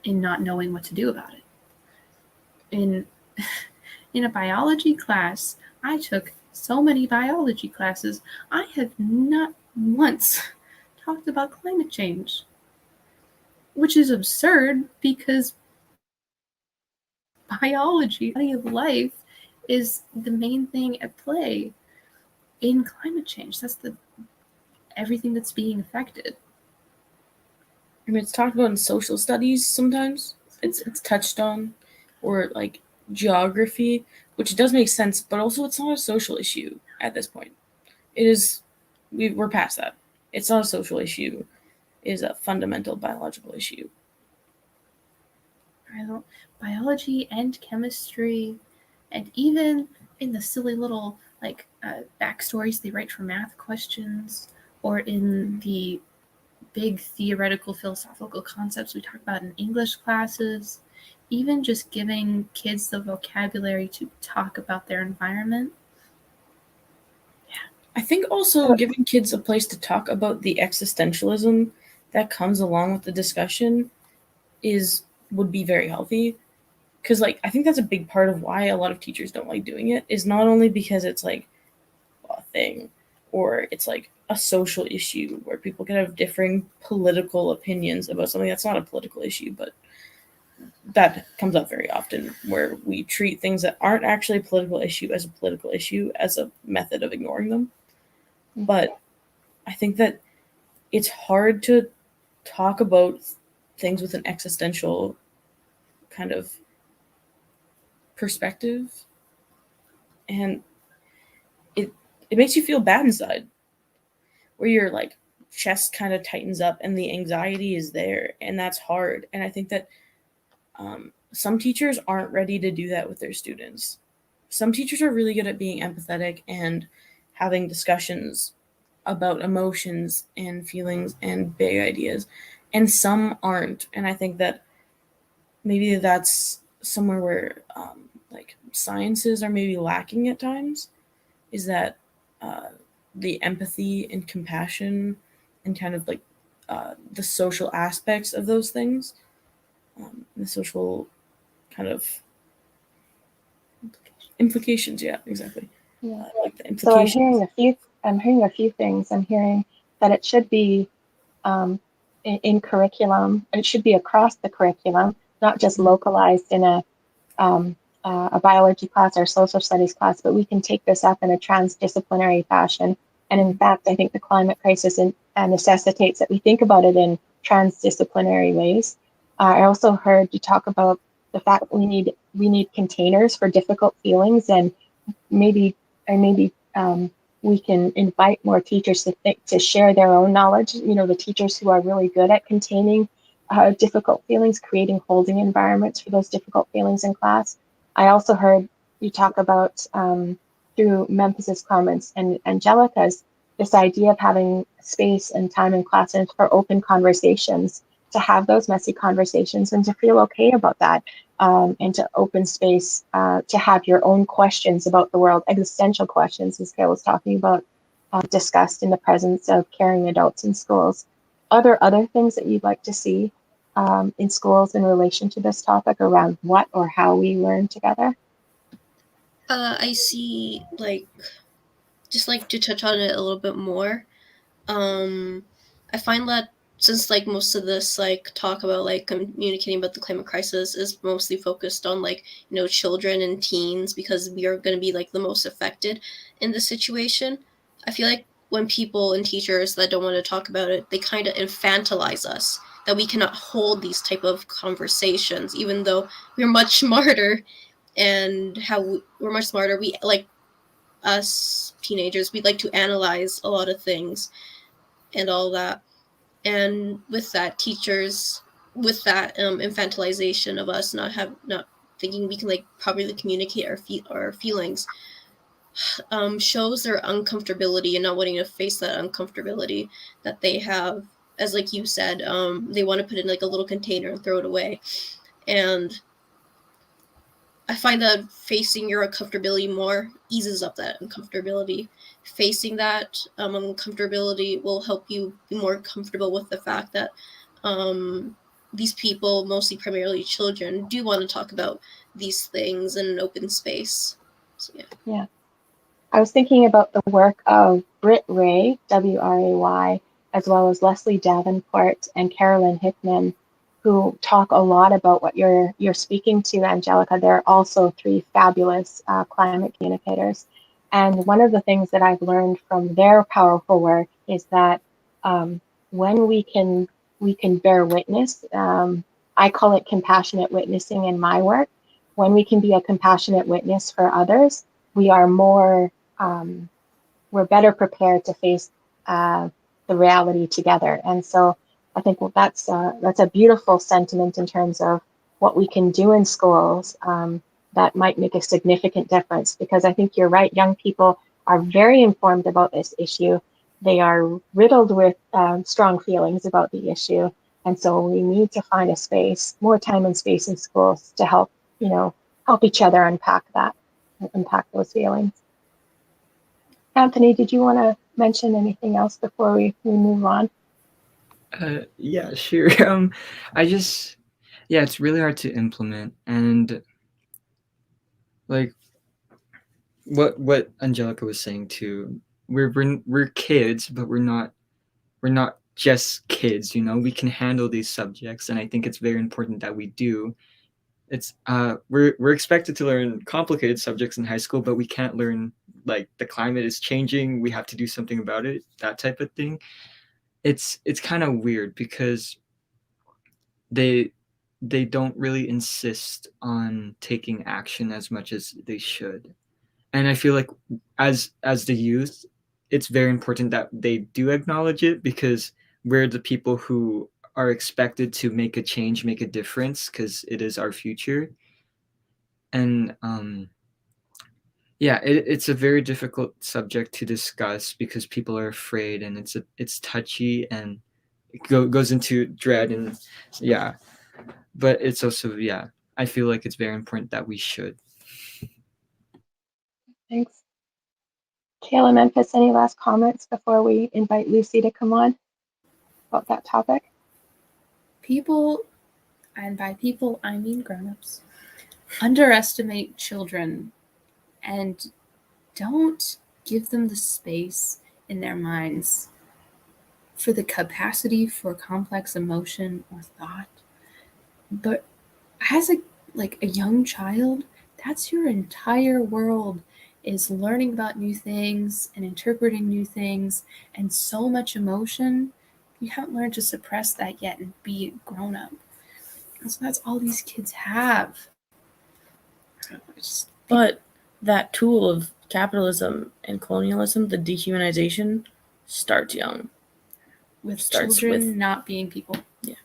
in not knowing what to do about it. In a biology class, I took so many biology classes, I have not once talked about climate change, which is absurd because biology, body of life, is the main thing at play in climate change. That's everything that's being affected. I mean, it's talked about in social studies sometimes. It's touched on, or like geography, which does make sense, but also it's not a social issue at this point. It is, we're past that. It's not a social issue. It is a fundamental biological issue. Biology and chemistry, and even in the silly little backstories they write for math questions, or in the big theoretical philosophical concepts we talk about in English classes, even just giving kids the vocabulary to talk about their environment. I think also giving kids a place to talk about the existentialism that comes along with the discussion would be very healthy. Because I think that's a big part of why a lot of teachers don't like doing it, is not only because it's like a thing, or it's like a social issue where people can have differing political opinions about something that's not a political issue, but that comes up very often, where we treat things that aren't actually a political issue as a political issue as a method of ignoring them. But I think that it's hard to talk about things with an existential kind of perspective, and it makes you feel bad inside, where your chest kind of tightens up and the anxiety is there, and that's hard. And I think that some teachers aren't ready to do that with their students. Some teachers are really good at being empathetic and having discussions about emotions and feelings and big ideas, and some aren't. And I think that maybe that's somewhere where sciences are maybe lacking at times, is that the empathy and compassion and kind of the social aspects of those things, the social kind of implications. Yeah, exactly. Yeah. The implications. So I'm hearing a few things. I'm hearing that it should be in curriculum. It should be across the curriculum, not just localized in a biology class or social studies class, but we can take this up in a transdisciplinary fashion. And in fact, I think the climate crisis necessitates that we think about it in transdisciplinary ways. I also heard you talk about the fact that we need containers for difficult feelings, and maybe we can invite more teachers to share their own knowledge. The teachers who are really good at containing difficult feelings, creating holding environments for those difficult feelings in class. I also heard you talk about, through Memphis's comments and Angelica's, this idea of having space and time in classes for open conversations, to have those messy conversations and to feel okay about that, and to open space to have your own questions about the world, existential questions, as Carol was talking about, discussed in the presence of caring adults in schools. Are there other things that you'd like to see in schools in relation to this topic around what or how we learn together? I see, just to touch on it a little bit more. I find that since most of this talk about communicating about the climate crisis is mostly focused on children and teens, because we are going to be the most affected in this situation. I feel like when people and teachers that don't want to talk about it, they kind of infantilize us, that we cannot hold these type of conversations, even though we're much smarter. And we're much smarter, we us teenagers, we like to analyze a lot of things and all that. And with that, teachers, with that infantilization of us not thinking we can properly communicate our feelings, shows their uncomfortability and not wanting to face that uncomfortability that they have. As you said, they want to put it in a little container and throw it away. And I find that facing your uncomfortability more eases up that uncomfortability. Facing that uncomfortability will help you be more comfortable with the fact that these people, mostly primarily children, do want to talk about these things in an open space. So Yeah. I was thinking about the work of Britt Ray, W-R-A-Y, as well as Leslie Davenport and Carolyn Hickman, who talk a lot about what you're speaking to, Angelica. They're also three fabulous climate communicators. And one of the things that I've learned from their powerful work is that when we can bear witness, I call it compassionate witnessing in my work. When we can be a compassionate witness for others, we are more we're better prepared to face the reality together. And so I think that's a beautiful sentiment in terms of what we can do in schools that might make a significant difference. Because I think you're right, young people are very informed about this issue. They are riddled with strong feelings about the issue. And so we need to find a space, more time and space in schools to help, help each other unpack those feelings. Anthony, did you want to mention anything else before we move on? Yeah, sure. It's really hard to implement, and like what Angelica was saying too. We're kids, but we're not just kids. We can handle these subjects, and I think it's very important that we do. It's we're expected to learn complicated subjects in high school, but we can't learn like the climate is changing, we have to do something about it, that type of thing. It's kind of weird because they don't really insist on taking action as much as they should. And I feel like as the youth, it's very important that they do acknowledge it, because we're the people who are expected to make a change, make a difference, because it is our future. And it's a very difficult subject to discuss because people are afraid, and it's touchy, and it goes into dread, and but it's also I feel like it's very important that we should. Thanks. Kayla, Memphis, any last comments before we invite Lucy to come on about that topic? People, and by people I mean grown-ups, underestimate children and don't give them the space in their minds for the capacity for complex emotion or thought. But as a young child, that's your entire world, is learning about new things and interpreting new things, and so much emotion. You haven't learned to suppress that yet and be a grown-up. And so that's all these kids have. But that tool of capitalism and colonialism, the dehumanization, starts young. With children not being people. Yeah.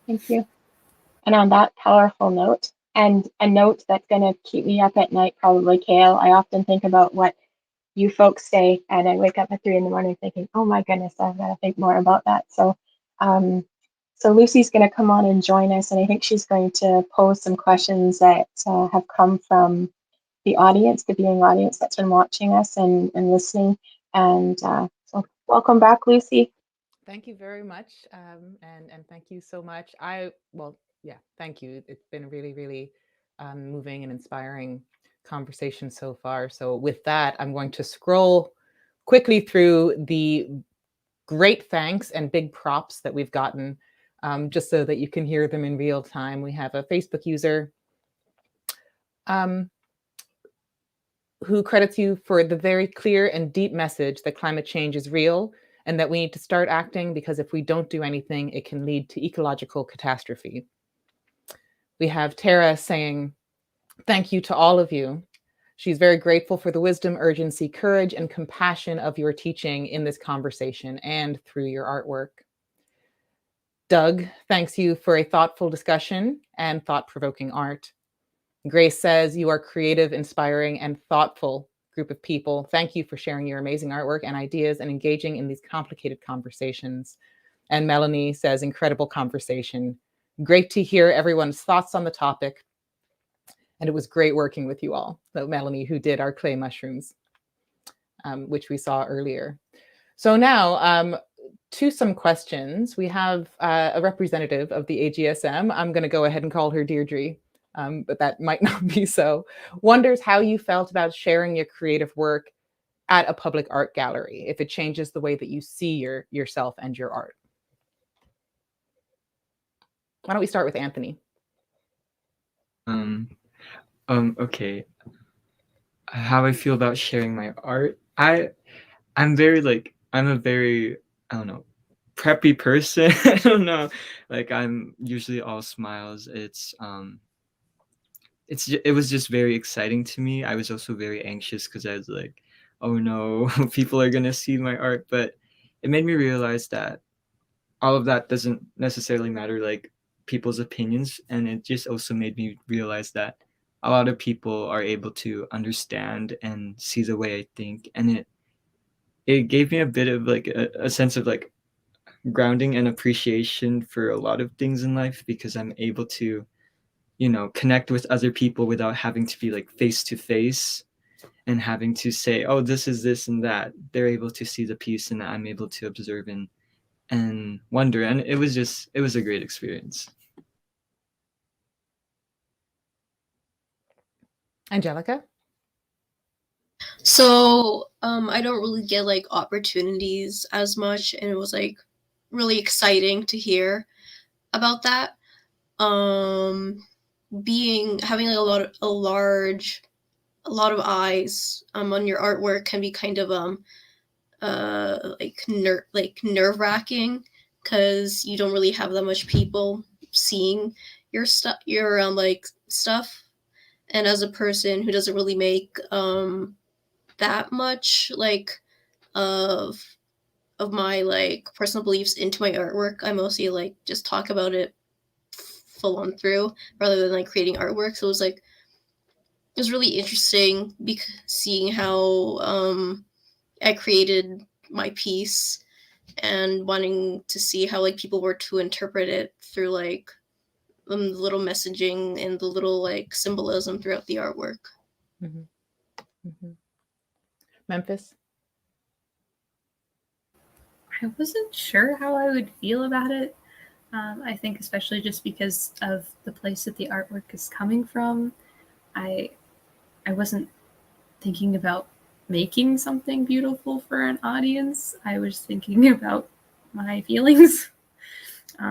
Thank you. And on that powerful note, and a note that's going to keep me up at night, probably, Kale, I often think about what you folks say, and I wake up at 3 a.m. thinking, oh my goodness, I've got to think more about that. So Lucy's going to come on and join us, and I think she's going to pose some questions that have come from the audience, the viewing audience that's been watching us and listening. And so welcome back, Lucy. Thank you very much. And thank you so much. Thank you. It's been really, really moving and inspiring conversation so far. So with that, I'm going to scroll quickly through the great thanks and big props that we've gotten, just so that you can hear them in real time. We have a Facebook user who credits you for the very clear and deep message that climate change is real and that we need to start acting, because if we don't do anything, it can lead to ecological catastrophe. We have Tara saying, thank you to all of you. She's very grateful for the wisdom, urgency, courage, and compassion of your teaching in this conversation and through your artwork. Doug thanks you for a thoughtful discussion and thought-provoking art. Grace says, you are creative, inspiring, and thoughtful group of people. Thank you for sharing your amazing artwork and ideas and engaging in these complicated conversations. And Melanie says, incredible conversation. Great to hear everyone's thoughts on the topic. And it was great working with you all. So Melanie, who did our clay mushrooms, which we saw earlier. So now, to some questions. We have a representative of the AGSM. I'm going to go ahead and call her Deirdre, but that might not be so. Wonders how you felt about sharing your creative work at a public art gallery, if it changes the way that you see yourself and your art. Why don't we start with Anthony? Okay. How I feel about sharing my art. I'm very like, I'm a very, I don't know, preppy person. I don't know. Like, I'm usually all smiles. It was just very exciting to me. I was also very anxious because I was like, oh no, people are gonna see my art. But it made me realize that all of that doesn't necessarily matter, like people's opinions. And it just also made me realize that a lot of people are able to understand and see the way I think. And it gave me a bit of like a sense of like grounding and appreciation for a lot of things in life, because I'm able to, you know, connect with other people without having to be like face to face and having to say, oh, this is this and that. They're able to see the piece and I'm able to observe and wonder. And it was a great experience. Angelica? So I don't really get like opportunities as much, and it was like really exciting to hear about that. Having like a lot of eyes on your artwork can be kind of like nerve wracking, because you don't really have that much people seeing your stuff, and as a person who doesn't really make that much like of my like personal beliefs into my artwork, I mostly like just talk about it full on through rather than like creating artwork. So it was really interesting seeing how I created my piece and wanting to see how like people were to interpret it through like the little messaging and the little like symbolism throughout the artwork. Mm-hmm. Mm-hmm. Memphis? I wasn't sure how I would feel about it. I think especially just because of the place that the artwork is coming from. I wasn't thinking about making something beautiful for an audience. I was thinking about my feelings.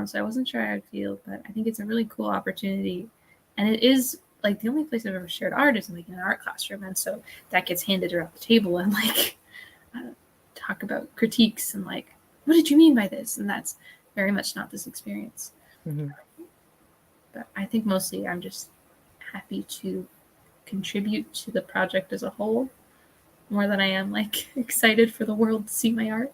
So I wasn't sure how I'd feel, but I think it's a really cool opportunity. And it is like the only place I've ever shared art is like in an art classroom. And so that gets handed around the table and like talk about critiques and like, what did you mean by this? And that's very much not this experience. Mm-hmm. But I think mostly I'm just happy to contribute to the project as a whole more than I am like excited for the world to see my art.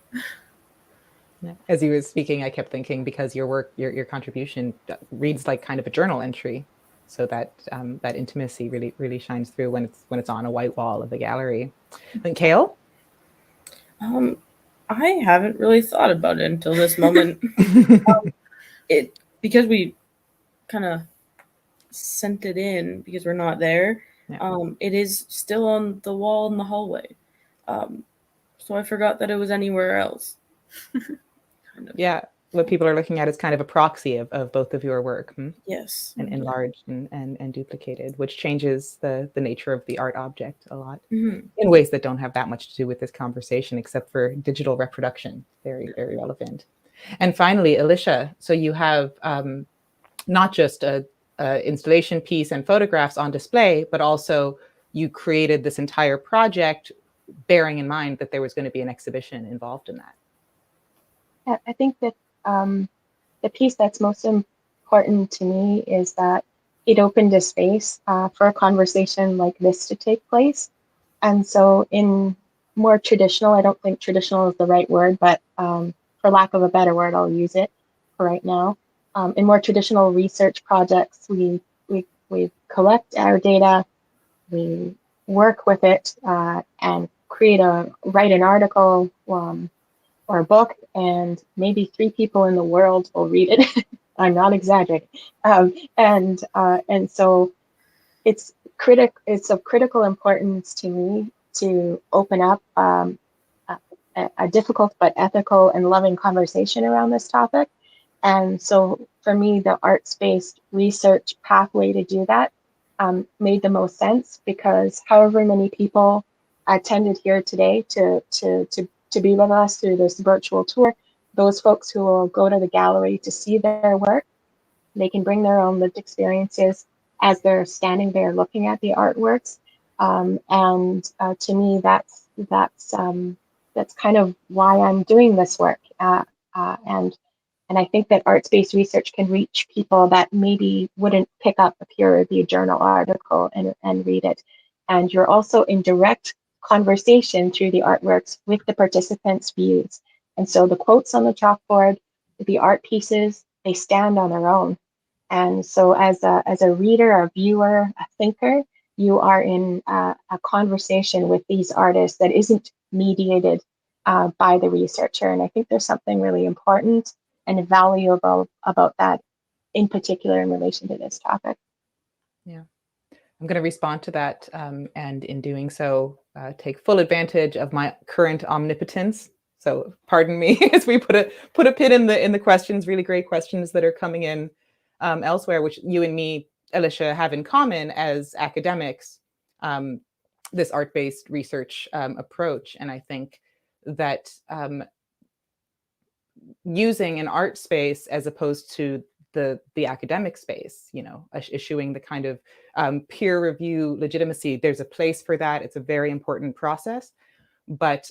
As you were speaking, I kept thinking, because your work, your contribution reads like kind of a journal entry, so that that intimacy really shines through when it's on a white wall of the gallery. And Kale? I haven't really thought about it until this moment. Because we kind of sent it in because we're not there. Yeah. It is still on the wall in the hallway. So I forgot that it was anywhere else. Kind of. Yeah, what people are looking at is kind of a proxy of both of your work. Yes. And enlarged and duplicated, which changes the nature of the art object a lot, in ways that don't have that much to do with this conversation, except for digital reproduction. Very relevant. And finally, Alicia, so you have not just a installation piece and photographs on display, but also you created this entire project bearing in mind that there was going to be an exhibition involved in that. Yeah, I think that the piece that's most important to me is that it opened a space for a conversation like this to take place. And so in more traditional, I don't think traditional is the right word, but for lack of a better word, I'll use it for right now. In more traditional research projects, we collect our data, we work with it and write an article or a book, and maybe 3 people in the world will read it. I'm not exaggerating. And so it's of critical importance to me to open up a difficult but ethical and loving conversation around this topic. And so for me, the arts-based research pathway to do that made the most sense, because however many people attended here today to be with us through this virtual tour, those folks who will go to the gallery to see their work, they can bring their own lived experiences as they're standing there looking at the artworks. And to me, that's kind of why I'm doing this work. And I think that arts-based research can reach people that maybe wouldn't pick up a peer-reviewed journal article and read it. And you're also in direct conversation through the artworks with the participants' views. And so the quotes on the chalkboard, the art pieces, they stand on their own. And so as a reader, a viewer, a thinker, you are in a conversation with these artists that isn't mediated by the researcher. And I think there's something really important and valuable about that, in particular in relation to this topic. Yeah, I'm going to respond to that, and in doing so, take full advantage of my current omnipotence. So pardon me as we put a pin in the questions, really great questions that are coming in elsewhere, which you and me, Alicia, have in common as academics, this art-based research approach. And I think that using an art space as opposed to the academic space, you know, issuing the kind of peer review legitimacy, there's a place for that. It's a very important process. But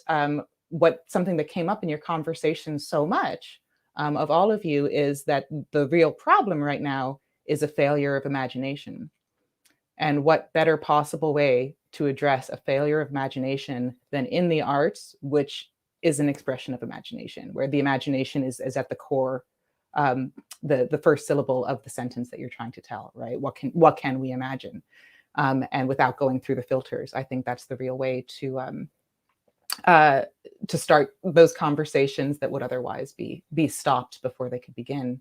something that came up in your conversation so much of all of you is that the real problem right now is a failure of imagination. And what better possible way to address a failure of imagination than in the arts, which is an expression of imagination, where the imagination is at the core, the first syllable of the sentence that you're trying to tell, right? What can we imagine? And without going through the filters, I think that's the real way to start those conversations that would otherwise be stopped before they could begin.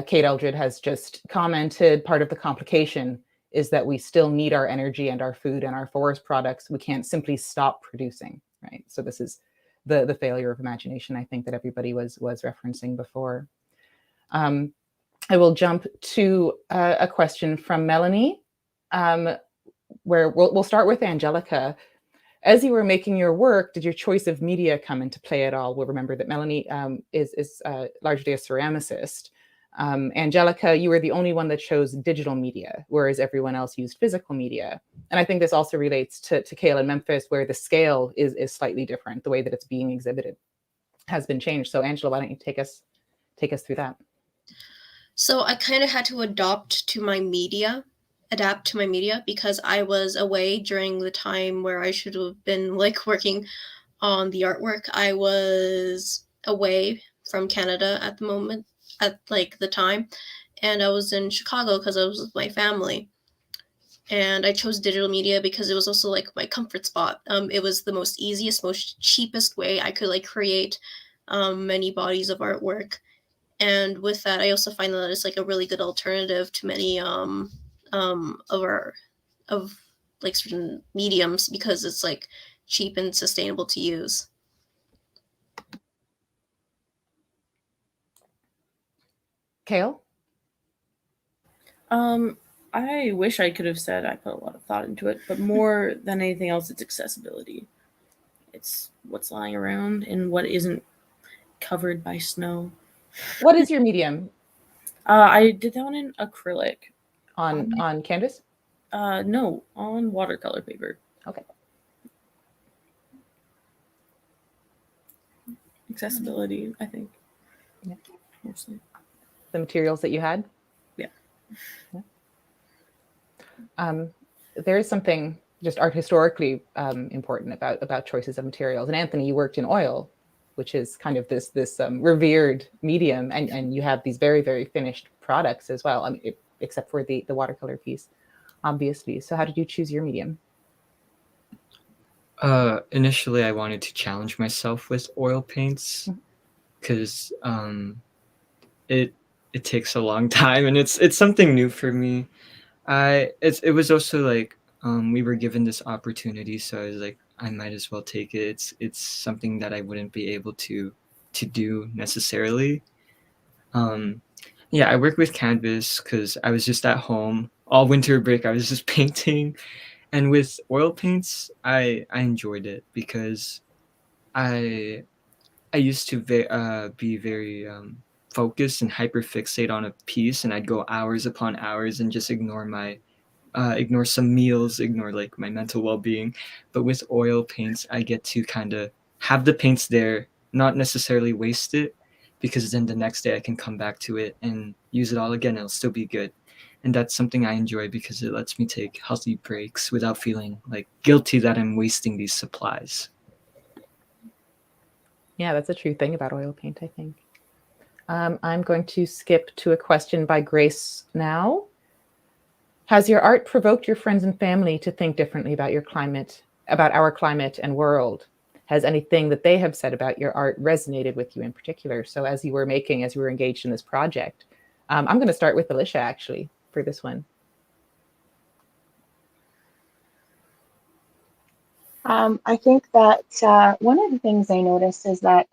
Kate Eldred has just commented, part of the complication is that we still need our energy and our food and our forest products. We can't simply stop producing, right? So this is the failure of imagination, I think, that everybody was referencing before. I will jump to a question from Melanie, where we'll start with Angelica. As you were making your work, did your choice of media come into play at all? We'll remember that Melanie is largely a ceramicist. Angelica, you were the only one that chose digital media, whereas everyone else used physical media. And I think this also relates to Kale and Memphis, where the scale is slightly different. The way that it's being exhibited has been changed. So Angela, why don't you take us through that? So I kind of had to adapt to my media because I was away during the time where I should have been like working on the artwork. I was away from Canada at the moment, at like the time, and I was in Chicago because I was with my family. And I chose digital media because it was also like my comfort spot. It was the most easiest, most cheapest way I could like create many bodies of artwork. And with that, I also find that it's like a really good alternative to many of like certain mediums, because it's like cheap and sustainable to use. Kale? I wish I could have said I put a lot of thought into it, but more than anything else, it's accessibility. It's what's lying around and what isn't covered by snow. What is your medium? I did that one in acrylic. On canvas? No, on watercolor paper. Okay. Accessibility, I think. Yeah. Mostly. The materials that you had? Yeah. There is something just art historically important about choices of materials. And Anthony, you worked in oil, which is kind of this revered medium, and you have these very, very finished products as well. I mean, except for the watercolor piece, obviously. So how did you choose your medium? Initially, I wanted to challenge myself with oil paints because it takes a long time, and it's something new for me. It was also like we were given this opportunity, so I was like, I might as well take it. It's something that I wouldn't be able to do necessarily. Yeah, I work with canvas because I was just at home all winter break. I was just painting, and with oil paints, I enjoyed it because I I used to be very focused and hyperfixate on a piece, and I'd go hours upon hours and just ignore some meals, ignore like my mental well-being. But with oil paints, I get to kind of have the paints there, not necessarily waste it, because then the next day I can come back to it and use it all again. It'll still be good. And that's something I enjoy because it lets me take healthy breaks without feeling like guilty that I'm wasting these supplies. Yeah, that's a true thing about oil paint, I think. I'm going to skip to a question by Grace now. Has your art provoked your friends and family to think differently about our climate and world? Has anything that they have said about your art resonated with you in particular? So as you were engaged in this project, I'm going to start with Alicia actually for this one. I think that one of the things I noticed is that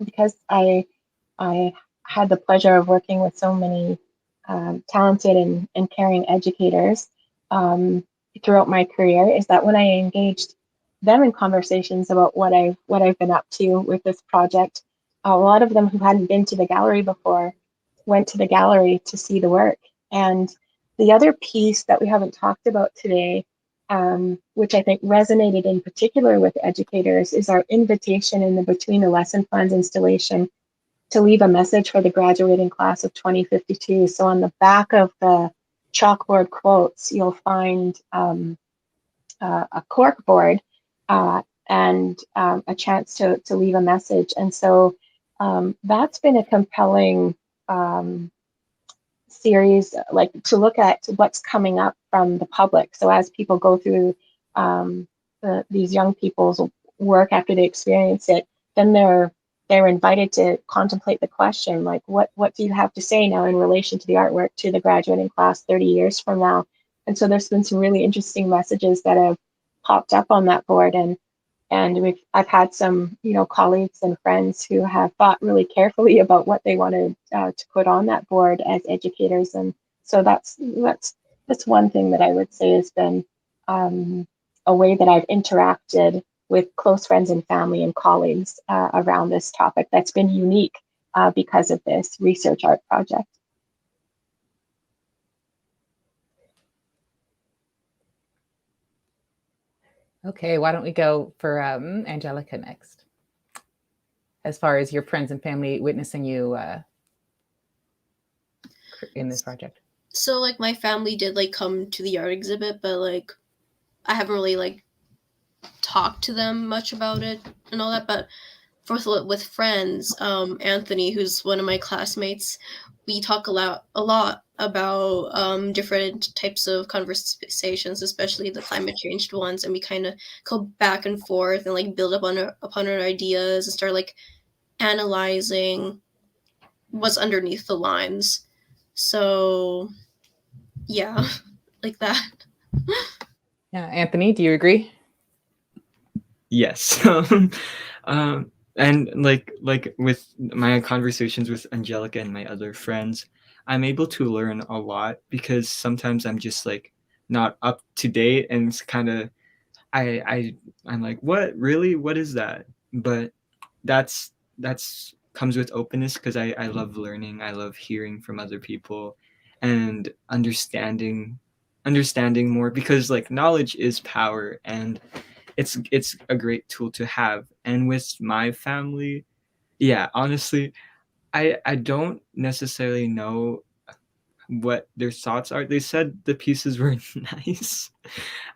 because I had the pleasure of working with so many talented and caring educators throughout my career, is that when I engaged them in conversations about what I've been up to with this project, a lot of them who hadn't been to the gallery before went to the gallery to see the work. And the other piece that we haven't talked about today, which I think resonated in particular with educators, is our invitation in the Between the Lesson Plans installation to leave a message for the graduating class of 2052. So on the back of the chalkboard quotes, you'll find a cork board and a chance to leave a message. And so that's been a compelling series, like to look at what's coming up from the public. So as people go through these young people's work after they experience it, then they're invited to contemplate the question, like what do you have to say now in relation to the artwork to the graduating class 30 years from now? And so there's been some really interesting messages that have popped up on that board, and I've had some colleagues and friends who have thought really carefully about what they wanted to put on that board as educators, and so that's one thing that I would say has been a way that I've interacted with close friends and family and colleagues around this topic that's been unique because of this research art project. Okay, why don't we go for Angelica next? As far as your friends and family witnessing you in this project. So like my family did like come to the art exhibit, but like I haven't really like talked to them much about it and all that. But with friends, Anthony, who's one of my classmates, we talk a lot about different types of conversations, especially the climate changed ones, and we kind of go back and forth and like build up upon our ideas and start like analyzing what's underneath the lines. So yeah, like that. Yeah, Anthony, do you agree? Yes. And like with my conversations with Angelica and my other friends, I'm able to learn a lot because sometimes I'm just like not up to date, and it's kind of I'm like, what really, what is that? But that's comes with openness because I love learning. I love hearing from other people and understanding more, because like knowledge is power, and it's a great tool to have. And with my family, yeah, honestly, I don't necessarily know what their thoughts are. They said the pieces were nice.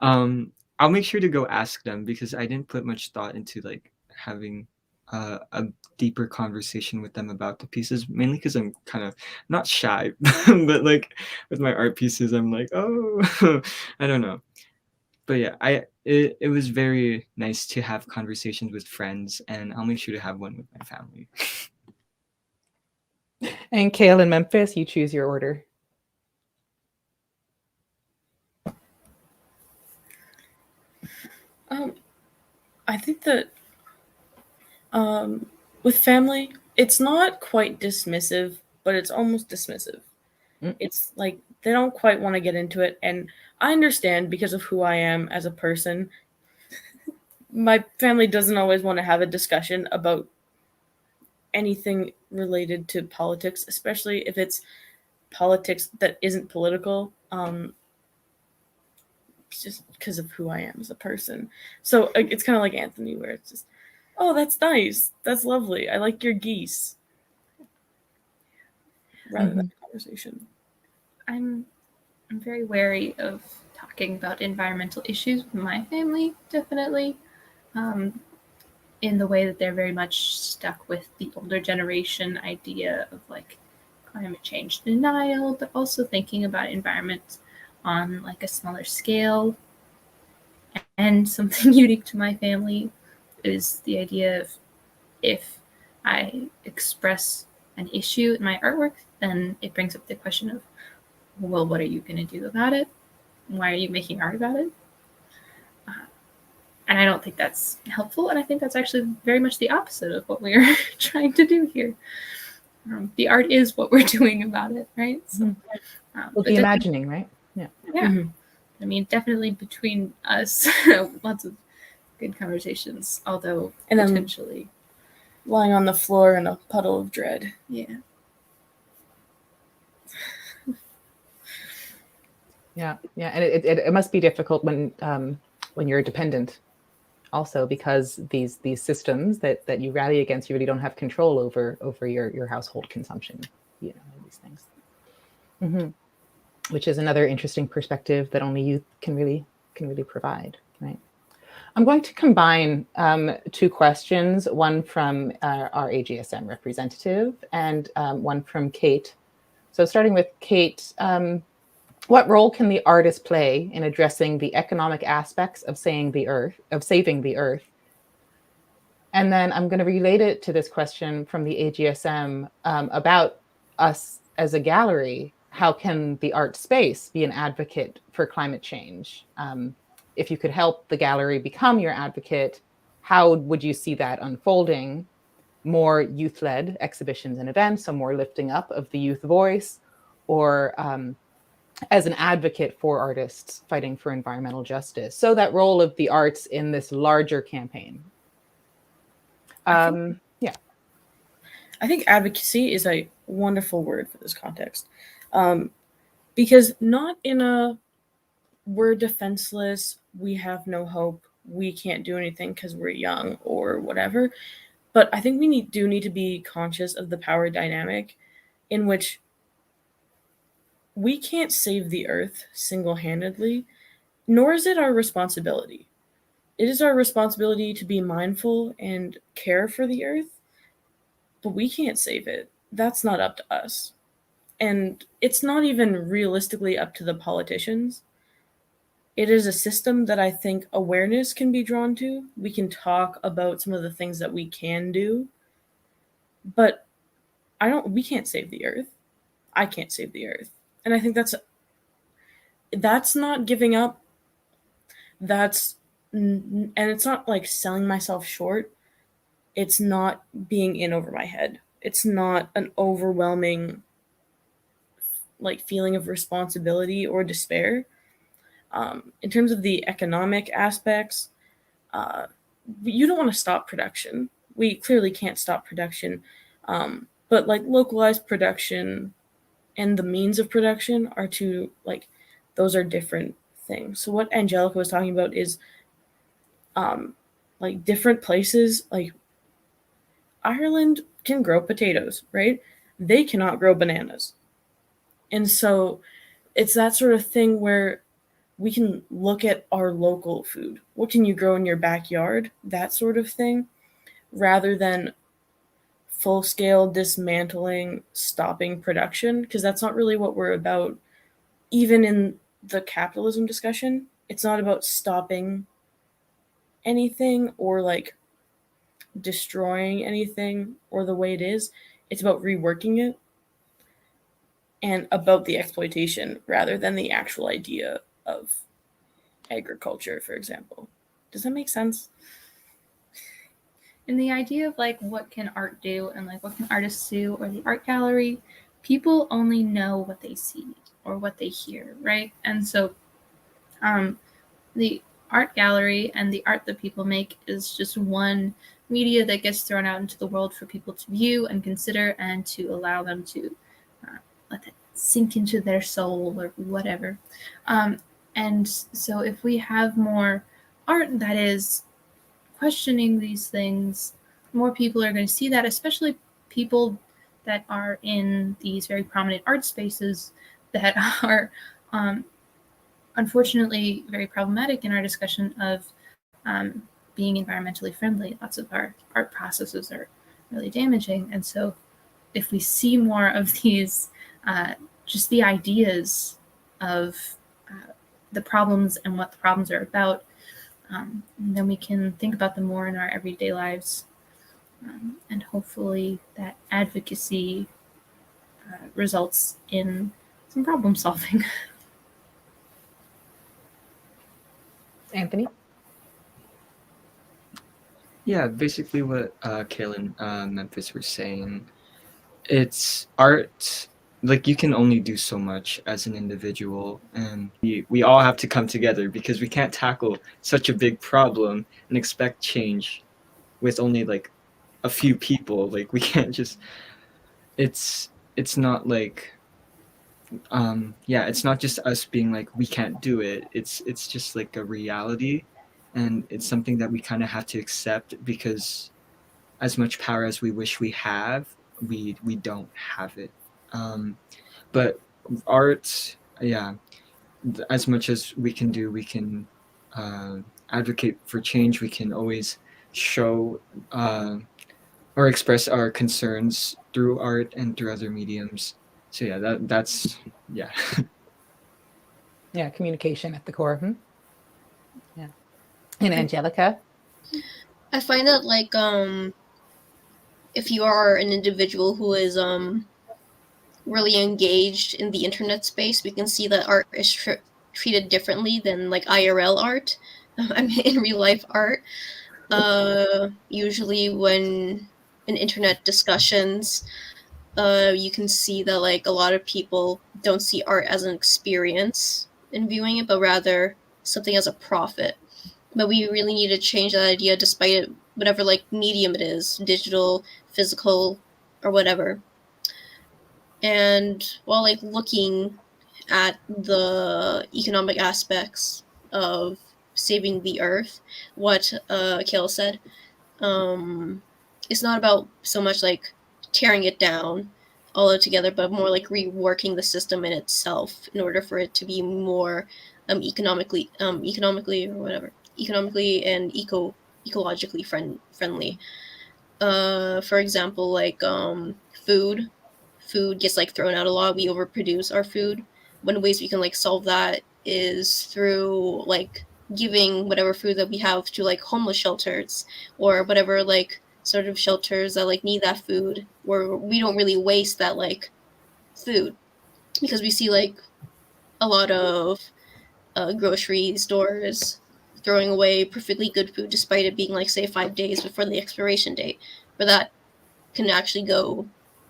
I'll make sure to go ask them because I didn't put much thought into like having a deeper conversation with them about the pieces, mainly because I'm kind of not shy, but like with my art pieces, I'm like, oh, I don't know. But yeah, it was very nice to have conversations with friends, and I'll make sure to have one with my family. And Kale in Memphis, you choose your order. I think that with family, it's not quite dismissive, but it's almost dismissive. It's like they don't quite want to get into it, and I understand because of who I am as a person. My family doesn't always want to have a discussion about anything related to politics, especially if it's politics that isn't political. Just because of who I am as a person. So it's kind of like Anthony, where it's just, oh, that's nice, that's lovely, I like your geese, rather than a conversation. I'm very wary of talking about environmental issues with my family, definitely, in the way that they're very much stuck with the older generation idea of like climate change denial, but also thinking about environment on like a smaller scale. And something unique to my family is the idea of if I express an issue in my artwork, then it brings up the question of, well, what are you going to do about it? Why are you making art about it? And I don't think that's helpful. And I think that's actually very much the opposite of what we're trying to do here. The art is what we're doing about it, right? So, well, the imagining, right? Yeah. Yeah. Mm-hmm. I mean, definitely between us, lots of good conversations, although and potentially lying on the floor in a puddle of dread. Yeah. Yeah, and it must be difficult when you're dependent, also, because these systems that you rally against, you really don't have control over your household consumption, these things. Which is another interesting perspective that only youth can really provide, right? I'm going to combine two questions, one from our AGSM representative and one from Kate. So starting with Kate, what role can the artist play in addressing the economic aspects of saving the earth? And then I'm going to relate it to this question from the AGSM about us as a gallery. How can the art space be an advocate for climate change? If you could help the gallery become your advocate, how would you see that unfolding? More youth-led exhibitions and events, so more lifting up of the youth voice, or as an advocate for artists fighting for environmental justice. So that role of the arts in this larger campaign. I think advocacy is a wonderful word for this context. Because not in a, we're defenseless, we have no hope, we can't do anything because we're young or whatever. But I think we do need to be conscious of the power dynamic in which we can't save the earth single-handedly, nor is it our responsibility. It is our responsibility to be mindful and care for the earth, but we can't save it. That's not up to us. And it's not even realistically up to the politicians. It is a system that I think awareness can be drawn to. We can talk about some of the things that we can do, but we can't save the earth. I can't save the earth. And I think that's not giving up. And it's not like selling myself short. It's not being in over my head. It's not an overwhelming like feeling of responsibility or despair. In terms of the economic aspects, you don't want to stop production. We clearly can't stop production. But like localized production and the means of production are two, like, those are different things. So what Angelica was talking about is like different places, like Ireland can grow potatoes, right? They cannot grow bananas. And so it's that sort of thing where we can look at our local food. What can you grow in your backyard? That sort of thing, rather than full-scale dismantling, stopping production, because that's not really what we're about. Even in the capitalism discussion, it's not about stopping anything or like destroying anything or the way it is. It's about reworking it and about the exploitation rather than the actual idea of agriculture, for example. Does that make sense? And the idea of like what can art do and like what can artists do or the art gallery, people only know what they see or what they hear, right? And so the art gallery and the art that people make is just one media that gets thrown out into the world for people to view and consider and to allow them to let that sink into their soul or whatever. And so if we have more art that is questioning these things, more people are going to see that, especially people that are in these very prominent art spaces that are unfortunately very problematic in our discussion of being environmentally friendly. Lots of our art processes are really damaging. And so if we see more of these, just the ideas of the problems and what the problems are about, then we can think about them more in our everyday lives. And hopefully that advocacy results in some problem solving. Anthony? Yeah, basically what Kaylin, Memphis were saying. It's art, like you can only do so much as an individual, and we all have to come together because we can't tackle such a big problem and expect change with only like a few people. Like we can't just, it's not like it's not just us being like we can't do it. It's just like a reality, and it's something that we kind of have to accept because as much power as we wish we have, we don't have it. But art, yeah, as much as we can do, we can advocate for change. We can always show or express our concerns through art and through other mediums. So yeah, that's yeah. Yeah, communication at the core. Yeah. And Angelica? I find that like if you are an individual who is really engaged in the internet space, we can see that art is treated differently than like IRL art. I mean, in real life art. Usually when in internet discussions, you can see that like a lot of people don't see art as an experience in viewing it, but rather something as a profit. But we really need to change that idea, despite it, whatever like medium it is, digital, physical, or whatever. And while like looking at the economic aspects of saving the earth, what Kale said, it's not about so much like tearing it down all together, but more like reworking the system in itself in order for it to be more economically or whatever, economically and ecologically friendly. For example, like food gets like thrown out a lot. We overproduce our food. One of the ways we can like solve that is through like giving whatever food that we have to like homeless shelters or whatever like sort of shelters that like need that food, where we don't really waste that like food, because we see like a lot of grocery stores throwing away perfectly good food despite it being like say 5 days before the expiration date, but that can actually go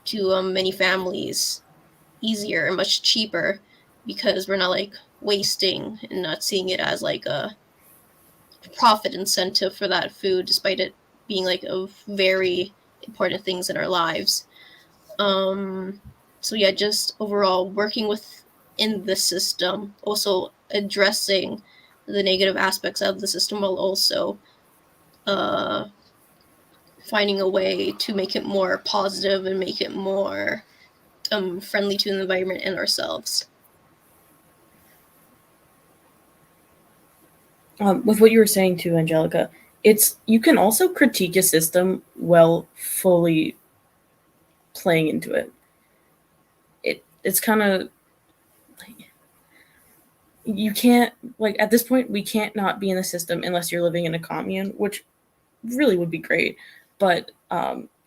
to many families easier and much cheaper because we're not like wasting and not seeing it as like a profit incentive for that food, despite it being like a very important things in our lives. So yeah, just overall working within the system, also addressing the negative aspects of the system, while also finding a way to make it more positive and make it more friendly to the environment and ourselves. With what you were saying too, Angelica, it's you can also critique a system while fully playing into it. It's kind of like you can't like at this point we can't not be in the system unless you're living in a commune, which really would be great, but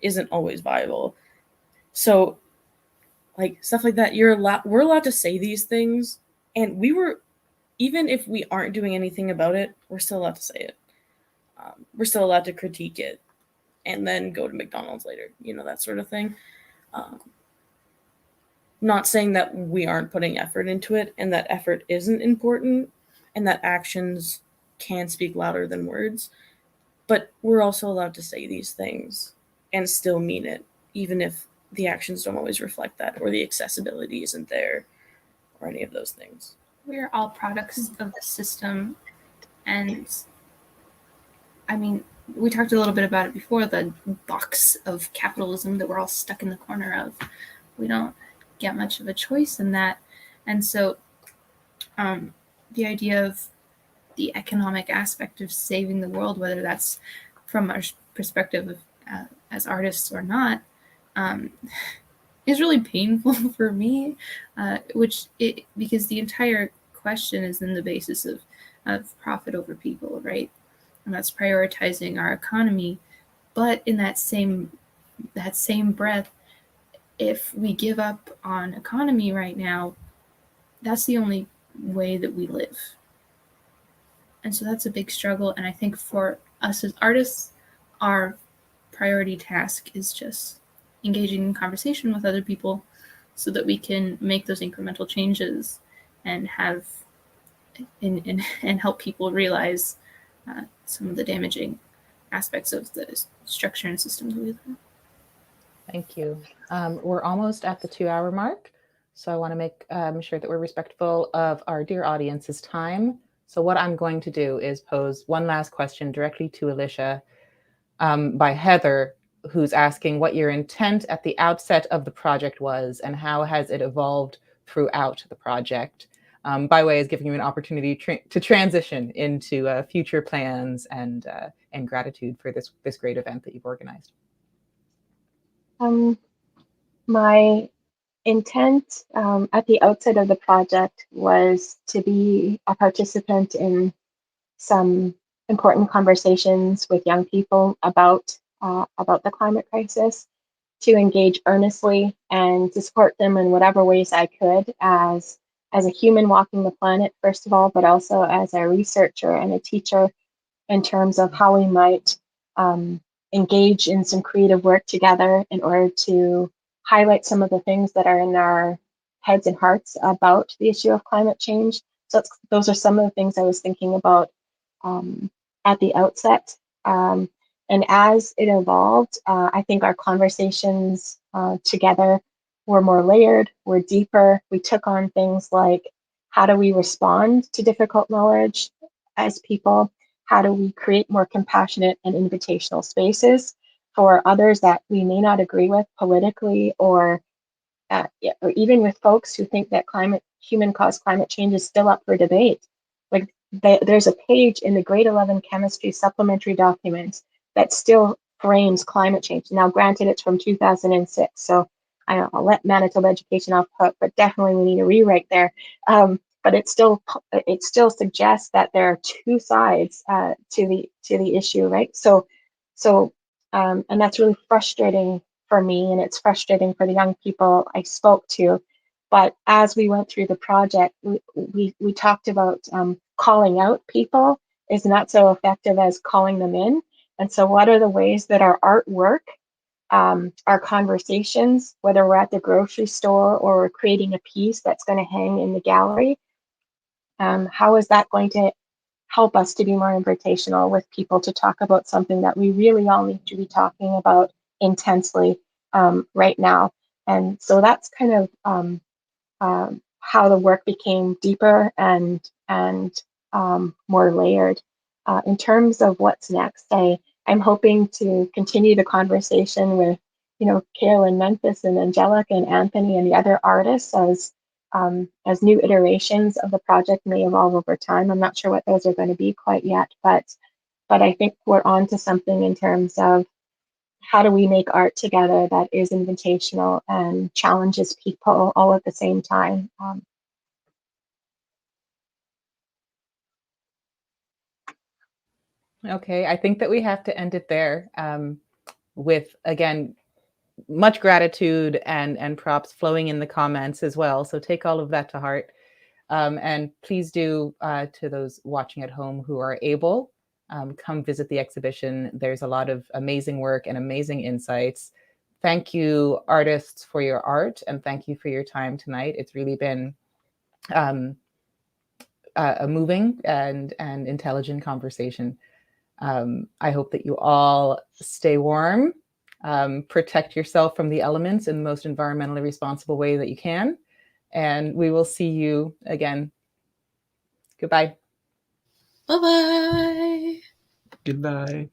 isn't always viable. So like stuff like that, we're allowed to say these things, and even if we aren't doing anything about it, we're still allowed to say it. We're still allowed to critique it. and then go to McDonald's later, that sort of thing. Not saying that we aren't putting effort into it and that effort isn't important and that actions can speak louder than words, but we're also allowed to say these things and still mean it, even if the actions don't always reflect that or the accessibility isn't there or any of those things. We're all products of the system. And I mean, we talked a little bit about it before, the box of capitalism that we're all stuck in the corner of. We don't get much of a choice in that. And so the idea of the economic aspect of saving the world, whether that's from our perspective of, as artists or not, is really painful for me, because the entire question is in the basis of profit over people, right? And that's prioritizing our economy. But in that same breath, if we give up on economy right now, that's the only way that we live. And so that's a big struggle. And I think for us as artists, our priority task is just engaging in conversation with other people so that we can make those incremental changes and have and help people realize some of the damaging aspects of the structure and system that we live in. Thank you. We're almost at the 2-hour mark, so I want to make sure that we're respectful of our dear audience's time. So what I'm going to do is pose one last question directly to Alicia by Heather, who's asking what your intent at the outset of the project was and how has it evolved throughout the project, by way of giving you an opportunity to transition into future plans and gratitude for this great event that you've organized. My intent at the outset of the project was to be a participant in some important conversations with young people about the climate crisis, to engage earnestly and to support them in whatever ways I could as a human walking the planet, first of all, but also as a researcher and a teacher in terms of how we might engage in some creative work together in order to highlight some of the things that are in our heads and hearts about the issue of climate change. So those are some of the things I was thinking about at the outset. And as it evolved, I think our conversations together were more layered, were deeper. We took on things like, how do we respond to difficult knowledge as people? How do we create more compassionate and invitational spaces for others that we may not agree with politically, or even with folks who think that human-caused climate change is still up for debate? Like, there's a page in the grade 11 chemistry supplementary document that still frames climate change. Now, granted, it's from 2006, so I'll let Manitoba Education off hook, but definitely we need a rewrite there. But it still suggests that there are two sides to the issue, right? So and that's really frustrating for me, and it's frustrating for the young people I spoke to. But as we went through the project, we talked about calling out people is not so effective as calling them in. And so what are the ways that our artwork, our conversations, whether we're at the grocery store or we're creating a piece that's going to hang in the gallery, how is that going to help us to be more invitational with people to talk about something that we really all need to be talking about intensely right now? And so that's kind of how the work became deeper and more layered. In terms of what's next, I'm hoping to continue the conversation with, Carolyn Memphis and Angelica and Anthony and the other artists as new iterations of the project may evolve over time. I'm not sure what those are going to be quite yet, but I think we're on to something in terms of how do we make art together that is invitational and challenges people all at the same time. Okay, I think that we have to end it there with, again, much gratitude and props flowing in the comments as well. So take all of that to heart. And please do, to those watching at home who are able, come visit the exhibition. There's a lot of amazing work and amazing insights. Thank you, artists, for your art, and thank you for your time tonight. It's really been a moving and intelligent conversation. I hope that you all stay warm, protect yourself from the elements in the most environmentally responsible way that you can, and we will see you again. Goodbye. Bye-bye. Goodbye.